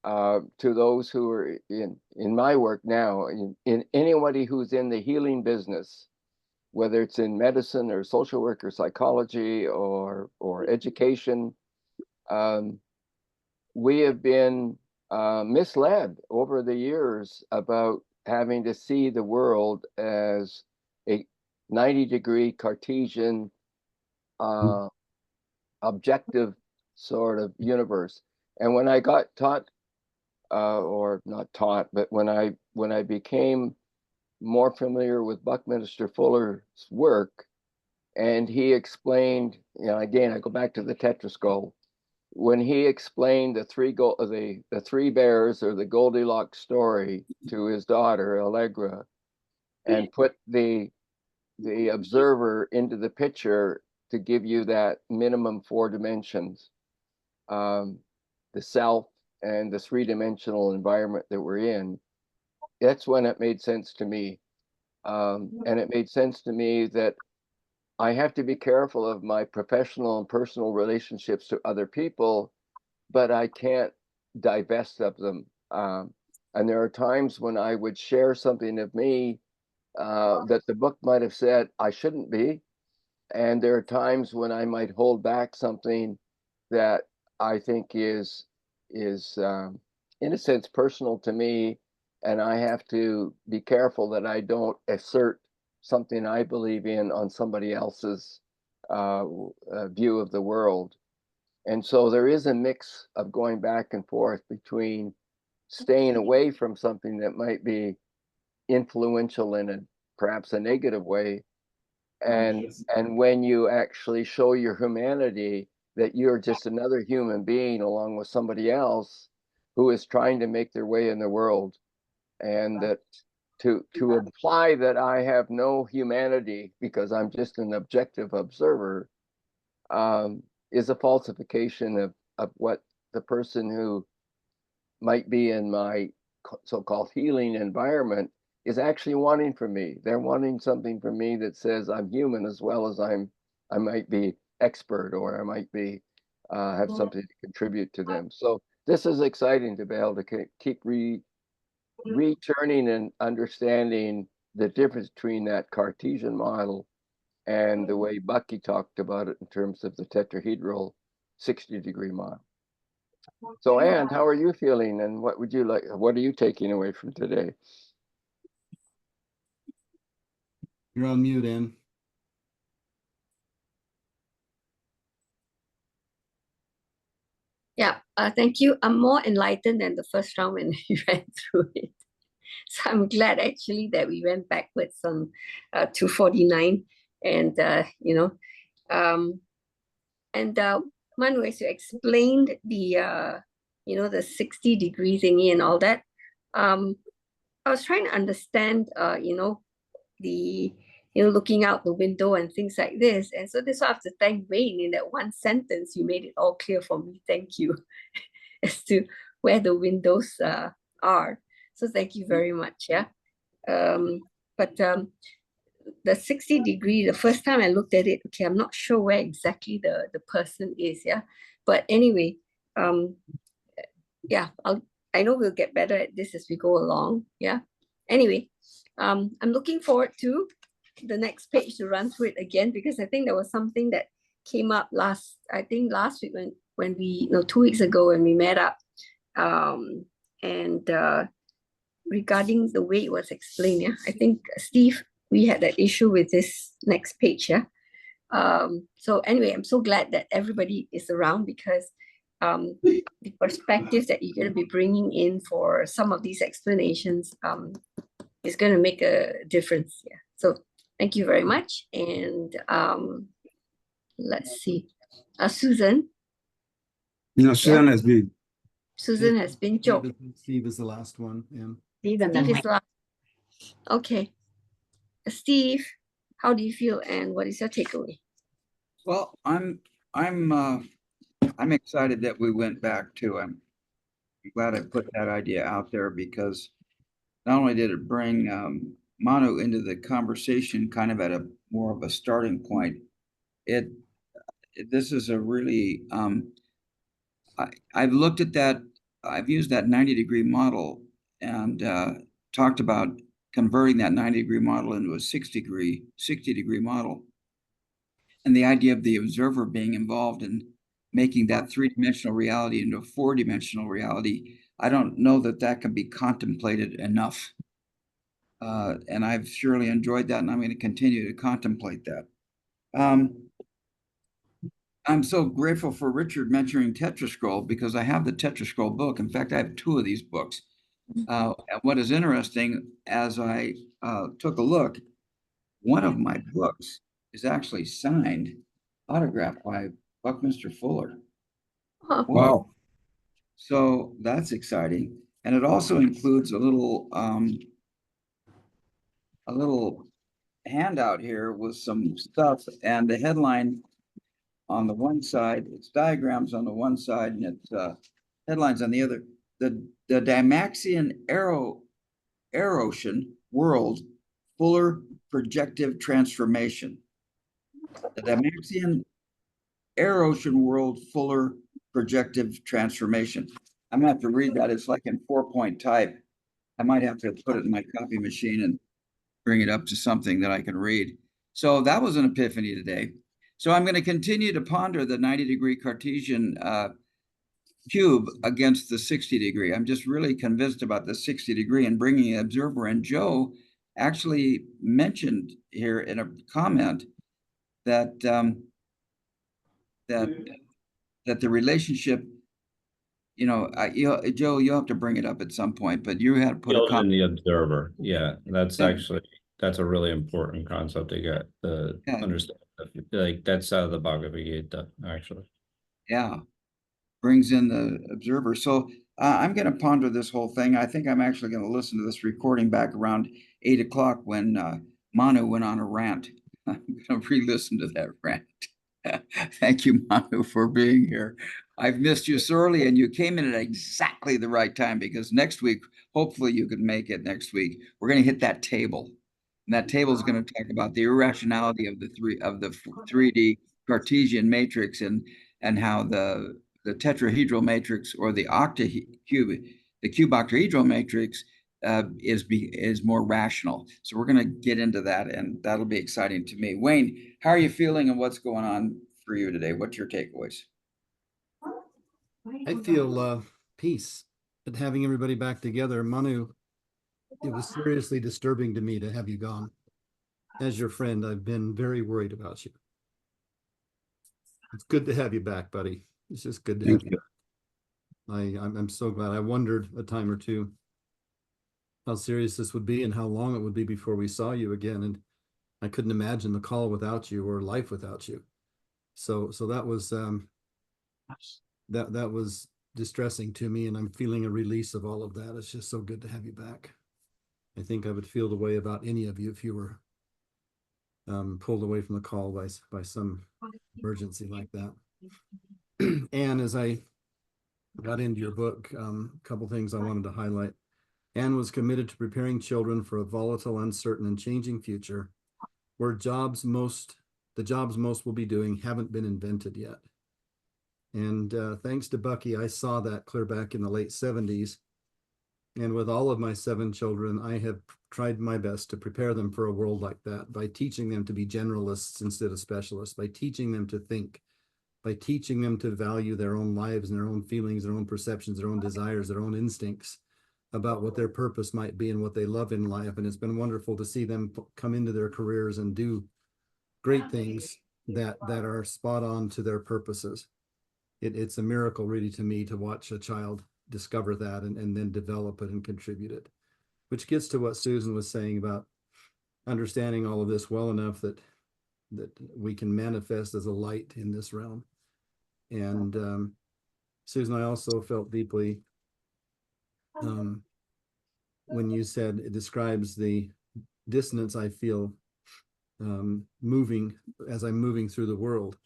to those who are in my work now, in anybody who's in the healing business, whether it's in medicine or social work or psychology or education. We have been misled over the years about having to see the world as a 90-degree Cartesian objective sort of universe. And when I got taught, or not taught, but when I became more familiar with Buckminster Fuller's work, and he explained, again, I go back to the tetraskull, when he explained the three bears, or the Goldilocks story, to his daughter Allegra, and put the observer into the picture to give you that minimum 4 dimensions, the self and the 3-dimensional environment that we're in. That's when it made sense to me. And it made sense to me that I have to be careful of my professional and personal relationships to other people, but I can't divest of them. And there are times when I would share something of me that the book might have said I shouldn't be. And there are times when I might hold back something that I think is in a sense personal to me, and I have to be careful that I don't assert something I believe in on somebody else's view of the world. And so there is a mix of going back and forth between staying away from something that might be influential in perhaps a negative way, and when you actually show your humanity, that you're just another human being along with somebody else who is trying to make their way in the world. And that to imply that I have no humanity because I'm just an objective observer is a falsification of what the person who might be in my so-called healing environment is actually wanting from me. They're wanting something from me that says I'm human as well as I might be expert, or I might be have something to contribute to them. So this is exciting to be able to keep returning and understanding the difference between that Cartesian model and the way Bucky talked about it in terms of the tetrahedral 60-degree model. So Anne, how are you feeling, and what would you like? What are you taking away from today? You're on mute, Ann. Yeah, thank you. I'm more enlightened than the first round when we ran through it. So I'm glad actually that we went backwards on 249, and Manu, as you explained the the 60-degree thingy and all that, I was trying to understand the looking out the window and things like this. And so this I have to thank Wayne. In that one sentence, you made it all clear for me. Thank you as to where the windows are. So thank you very much. Yeah. But the 60-degree, the first time I looked at it, okay, I'm not sure where exactly the person is. Yeah. But anyway, yeah, I know we'll get better at this as we go along. Yeah. Anyway, I'm looking forward to the next page to run through it again, because I think there was something that came up last week when we, 2 weeks ago when we met up. And regarding the way it was explained, yeah, I think Steve, we had that issue with this next page, yeah. So anyway, I'm so glad that everybody is around because the perspective that you're going to be bringing in for some of these explanations is going to make a difference. Yeah. So thank you very much. And let's see. Susan. No, Susan has been. Susan has been joked. Steve is the last one. Yeah. Steve and then Steve Wayne. is last. Okay. Steve, how do you feel and what is your takeaway? Well, I'm excited that we went back to him. I'm glad I put that idea out there because not only did it bring Manu into the conversation kind of at a more of a starting point, this is a really I've looked at that, I've used that 90-degree model and talked about converting that 90-degree model into a 60-degree model. And the idea of the observer being involved in making that three-dimensional reality into a four-dimensional reality, I don't know that that can be contemplated enough. And I've surely enjoyed that, and I'm going to continue to contemplate that. I'm so grateful for Richard mentioning Tetrascroll because I have the Tetrascroll book. In fact, I have 2 of these books. And what is interesting, as I took a look, one of my books is actually signed, autographed by Buckminster Fuller. Huh. Wow. So that's exciting. And it also includes a little handout here with some stuff, and the headline on the one side, it's diagrams on the one side, and it's headlines on the other. The Dymaxion Aerocean World Fuller Projective Transformation. The Dymaxion Aerocean World Fuller Projective Transformation. I'm gonna have to read that. It's like in 4-point type. I might have to put it in my copy machine and bring it up to something that I can read. So that was an epiphany today. So I'm going to continue to ponder the 90-degree Cartesian cube against the 60-degree. I'm just really convinced about the 60-degree and bringing an observer. And Joe actually mentioned here in a comment that that the relationship, Joe, you'll have to bring it up at some point, but you had to put a Built in comment. the observer. Yeah, that's Yeah. actually, that's a really important concept to get the Yeah. understand. Like that's out of the Bhagavad Gita, actually. Yeah, brings in the observer. So I'm going to ponder this whole thing. I think I'm actually going to listen to this recording back around 8 o'clock when Manu went on a rant. I'm going to re-listen to that rant. Thank you, Manu, for being here. I've missed you sorely, and you came in at exactly the right time because next week, hopefully you can make it next week. We're going to hit that table. And that table is going to talk about the irrationality of the 3D Cartesian matrix and how the tetrahedral matrix or the cube octahedral matrix is more rational. So we're going to get into that, and that'll be exciting to me. Wayne, how are you feeling, and what's going on for you today? What's your takeaways? I feel peace at having everybody back together. Manu, it was seriously disturbing to me to have you gone. As your friend, I've been very worried about you. It's good to have you back, buddy. It's just good to have you back. I'm so glad. I wondered a time or two how serious this would be and how long it would be before we saw you again. And I couldn't imagine the call without you or life without you. So that was that was distressing to me, and I'm feeling a release of all of that. It's just so good to have you back. I think I would feel the way about any of you if you were pulled away from the call by some emergency like that. And as I got into your book, a couple things I wanted to highlight. Anne was committed to preparing children for a volatile, uncertain, and changing future where the jobs most will be doing haven't been invented yet. And thanks to Bucky, I saw that clear back in the late 70s. And with all of my 7 children, I have tried my best to prepare them for a world like that by teaching them to be generalists instead of specialists, by teaching them to think, by teaching them to value their own lives and their own feelings, their own perceptions, their own desires, their own instincts, about what their purpose might be and what they love in life. And it's been wonderful to see them come into their careers and do great things that are spot on to their purposes. It's a miracle really to me to watch a child discover that and then develop it and contribute it, which gets to what Susan was saying about understanding all of this well enough that we can manifest as a light in this realm. And Susan, I also felt deeply when you said it describes the dissonance I feel moving as I'm moving through the world.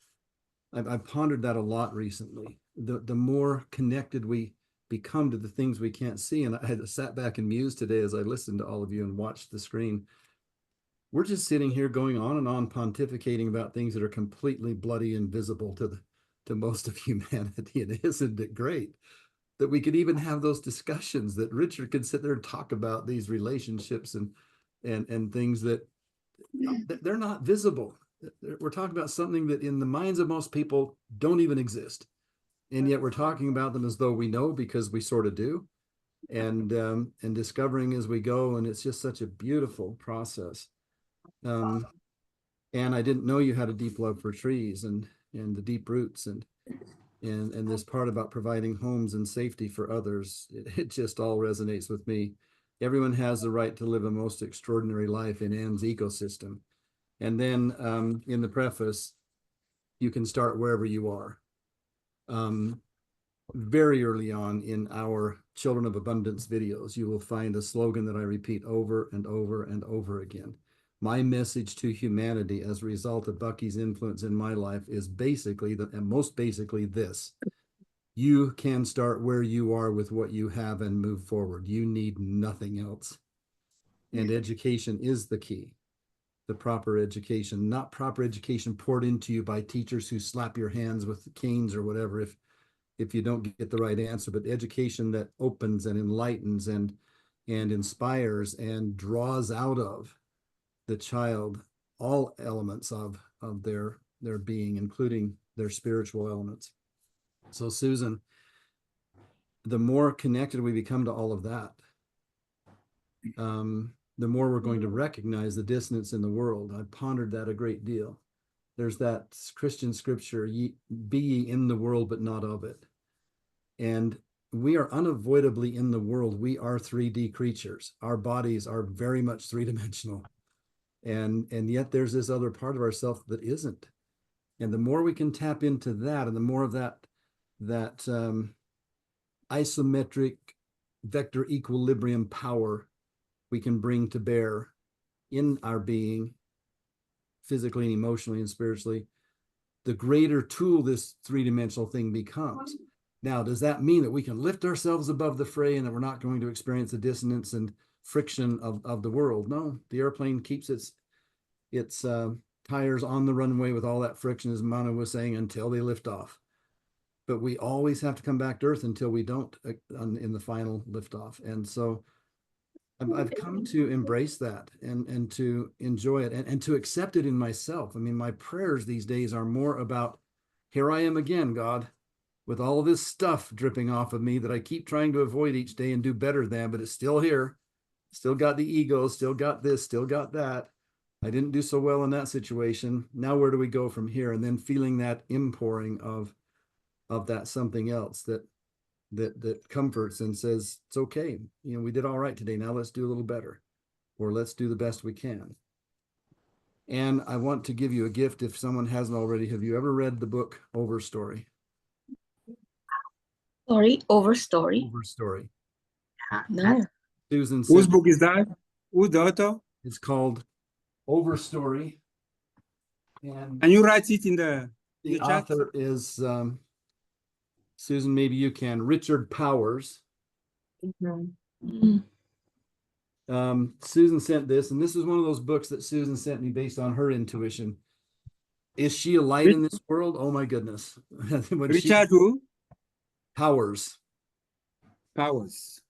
I've pondered that a lot recently. The more connected we become to the things we can't see, and I had sat back and mused today as I listened to all of you and watched the screen. We're just sitting here going on and on pontificating about things that are completely bloody and visible to most of humanity. And isn't it great that we could even have those discussions, that Richard could sit there and talk about these relationships and things that they're not visible. We're talking about something that in the minds of most people don't even exist. And yet we're talking about them as though we know, because we sort of do, and discovering as we go. And it's just such a beautiful process. And I didn't know you had a deep love for trees and the deep roots and this part about providing homes and safety for others. It just all resonates with me. Everyone has the right to live a most extraordinary life in Anne's ecosystem. And then in the preface, you can start wherever you are. Very early on in our Children of Abundance videos, you will find a slogan that I repeat over and over and over again. My message to humanity as a result of Bucky's influence in my life is basically most basically this: you can start where you are with what you have and move forward. You need nothing else. And education is the key. The proper education, not proper education poured into you by teachers who slap your hands with canes or whatever if you don't get the right answer, but education that opens and enlightens and inspires and draws out of the child all elements of their being, including their spiritual elements. So Susan, the more connected we become to all of that, the more we're going to recognize the dissonance in the world. I've pondered that a great deal. There's that Christian scripture, be ye in the world, but not of it. And we are unavoidably in the world. We are 3D creatures. Our bodies are very much three-dimensional. And yet there's this other part of ourselves that isn't. And the more we can tap into that, and the more of that isometric vector equilibrium power we can bring to bear in our being, physically and emotionally and spiritually, the greater tool this three-dimensional thing becomes. Now, does that mean that we can lift ourselves above the fray and that we're not going to experience the dissonance and friction of the world? No, the airplane keeps its tires on the runway with all that friction, as Manu was saying, until they lift off. But we always have to come back to Earth until we don't in the final liftoff. And so I've come to embrace that and to enjoy it and to accept it in myself. I mean, my prayers these days are more about, here I am again, God, with all of this stuff dripping off of me that I keep trying to avoid each day and do better than, but it's still here. Still got the ego, still got this, still got that. I didn't do so well in that situation. Now where do we go from here? And then feeling that impouring of that something else that comforts and says, it's okay. You know, we did all right today. Now let's do a little better, or let's do the best we can. And I want to give you a gift if someone hasn't already. Have you ever read the book Overstory? Overstory? Overstory. No. Susan Whose said book is that? Who's the author? it's called Overstory. And Can you write it in the the chat? author is Susan, maybe you can, Richard Powers. Mm. Susan sent this, and this is one of those books that Susan sent me based on her intuition. Is she a light in this world? Oh my goodness. Richard who? Powers. Powers.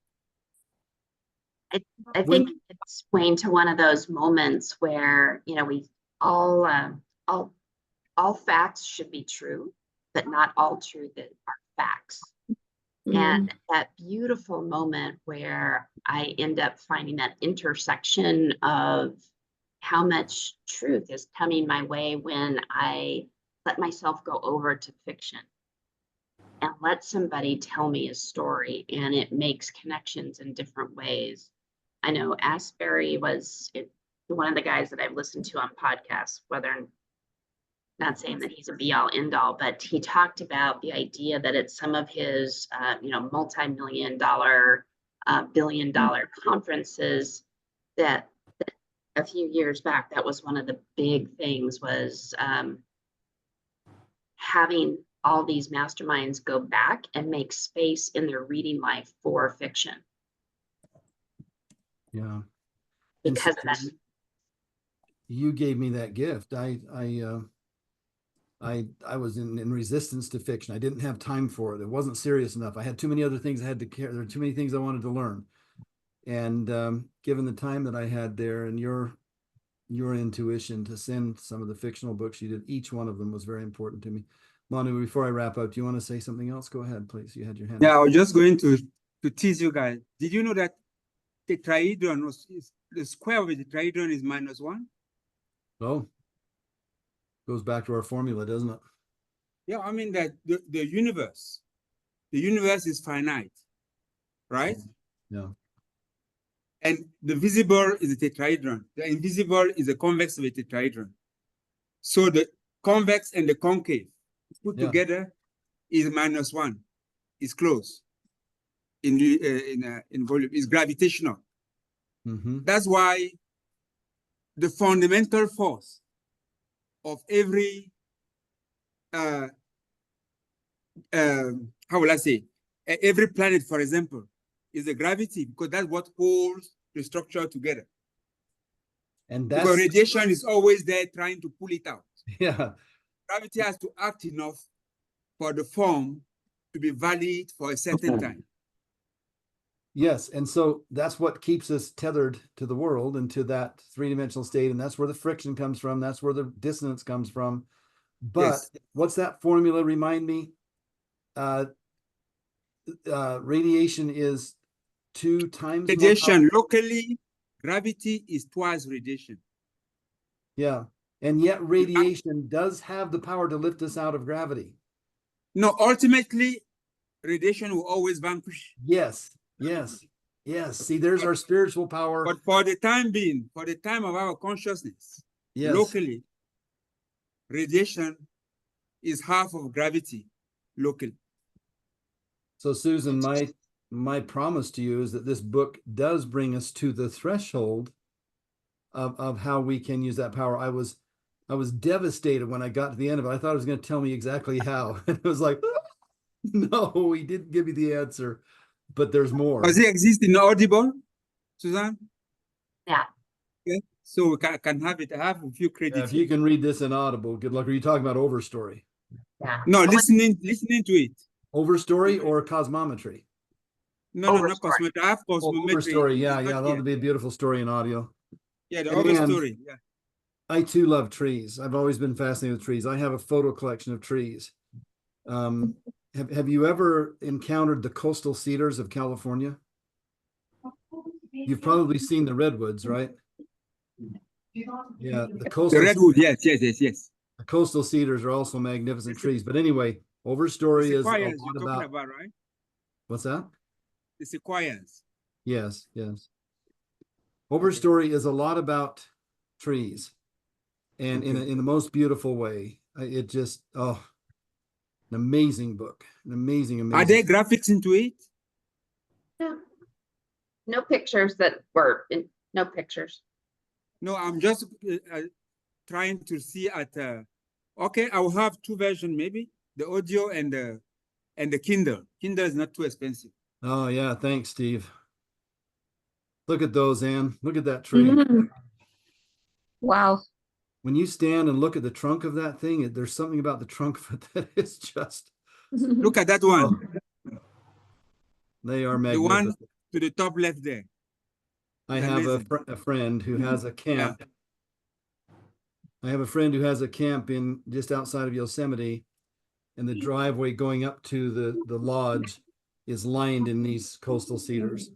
I think it's Wayne to one of those moments where, you know, we all facts should be true, but not all truth are facts. And that beautiful moment where I end up finding that intersection of how much truth is coming my way when I let myself go over to fiction and let somebody tell me a story, and it makes connections in different ways. I know Asbury was one of the guys that I've listened to on podcasts, whether not saying that he's a be all end all, but he talked about the idea that at some of his, multi-million dollar, billion-dollar conferences that a few years back, that was one of the big things was having all these masterminds go back and make space in their reading life for fiction. Yeah. Because of that. You gave me that gift. I was in resistance to fiction. I didn't have time for it. It wasn't serious enough. I had too many other things I had to care. There were too many things I wanted to learn. And given the time that I had there and your intuition to send some of the fictional books you did, each one of them was very important to me. Manu, before I wrap up, do you want to say something else? Go ahead, please. You had your hand Yeah, up. I was just going to tease you guys. Did you know that tetrahedron the square of the tetrahedron is -1? Oh, goes back to our formula, doesn't it? Yeah, I mean that the universe is finite, right? Yeah. And the visible is a tetrahedron. The invisible is the convex of a tetrahedron. So the convex and the concave put together is -1. It's close in volume. It's gravitational. Mm-hmm. That's why the fundamental force of every how will I say, every planet, for example, is the gravity, because that's what holds the structure together. And Because that's radiation is always there trying to pull it out. yeah. Gravity has to act enough for the form to be valid for a certain time. Yes, and so that's what keeps us tethered to the world and to that three-dimensional state, and that's where the friction comes from. That's where the dissonance comes from. But what's that formula? Remind me. Radiation is 2 times more Radiation locally, gravity is twice radiation. Yeah, and yet radiation does have the power to lift us out of gravity. No, ultimately, radiation will always vanquish. Yes, yes, yes. See, there's our spiritual power. But for the time being, for the time of our consciousness, Yes. locally, radiation is half of gravity locally. So Susan, my promise to you is that this book does bring us to the threshold of how we can use that power. I was devastated when I got to the end of it. I thought it was going to tell me exactly how. And it was like, no, he didn't give me the answer, but there's more. Does it exist in Audible, Suzanne? Yeah. Okay. So we can have it. I have a few credits. If you can read this in Audible, good luck. Are you talking about Overstory? Yeah. No, listening to it. Overstory or Cosmometry? No, not Cosmometry. I have Oh, Cosmometry. Overstory, yeah, that would be a beautiful story in audio. Yeah, the And Overstory. Yeah. I too love trees. I've always been fascinated with trees. I have a photo collection of trees. Have you ever encountered the coastal cedars of California? You've probably seen the redwoods, right? Yeah, the coastal redwood, yes. The coastal cedars are also magnificent trees. But anyway, Overstory is a lot you're talking about, right? What's that? The sequoias. Yes. Overstory is a lot about trees, and in the most beautiful way. It just an amazing book, an amazing. Are there graphics into it? No pictures that were no pictures. No, I'm just trying to see at. Okay, I will have 2 versions, maybe the audio and the Kindle. Kindle is not too expensive. Oh yeah, thanks, Steve. Look at those, Anne. Look at that tree. Wow. When you stand and look at the trunk of that thing, there's something about the trunk of it that is just. Look at that one. They are magnificent. The one to the top left there. I have a friend who has a camp. Yeah. I have a friend who has a camp in just outside of Yosemite, and the driveway going up to the lodge is lined in these coastal cedars.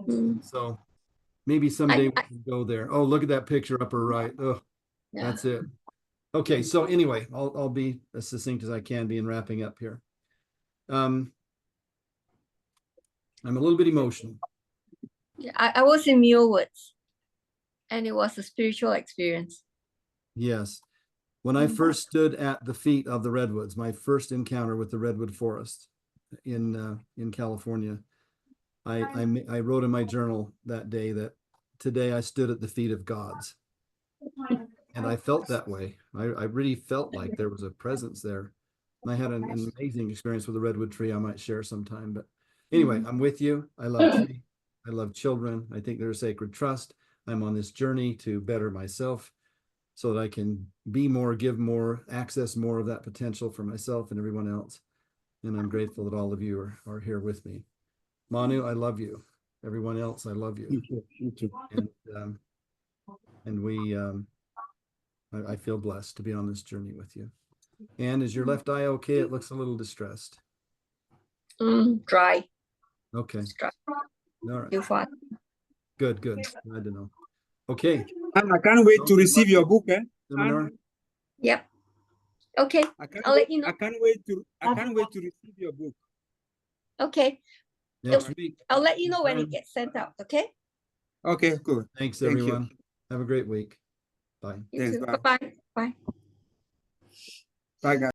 Mm. So maybe someday we I- can go there. Oh, look at that picture upper right. Oh, Yeah. that's it. Okay, so anyway, I'll be as succinct as I can be in wrapping up here. I'm a little bit emotional. Yeah, I was in Mule Woods, and it was a spiritual experience. Yes. When I first stood at the feet of the redwoods, my first encounter with the redwood forest in California, I wrote in my journal that day that today I stood at the feet of gods. And I felt that way. I really felt like there was a presence there. And I had an amazing experience with a redwood tree I might share sometime. But anyway, I'm with you. I love trees. I love children. I think they're a sacred trust. I'm on this journey to better myself so that I can be more, give more, access more of that potential for myself and everyone else. And I'm grateful that all of you are here with me. Manu, I love you. Everyone else, I love you. Thank you. And we, I feel blessed to be on this journey with you. And is your left eye okay? It looks a little distressed. Dry. Okay. It's dry. All right. Too far. Good, good. Glad to know. Okay. And I can't wait to receive your book, eh? Seminar. Yep. Okay. I'll let you know. I can't wait to receive your book. Okay. Next week. I'll let you know when it gets sent out. Okay. Okay, cool. Thanks, Thank you. everyone. Have a great week. Bye. You Thanks, too. bye. Bye-bye. Bye. Bye, guys.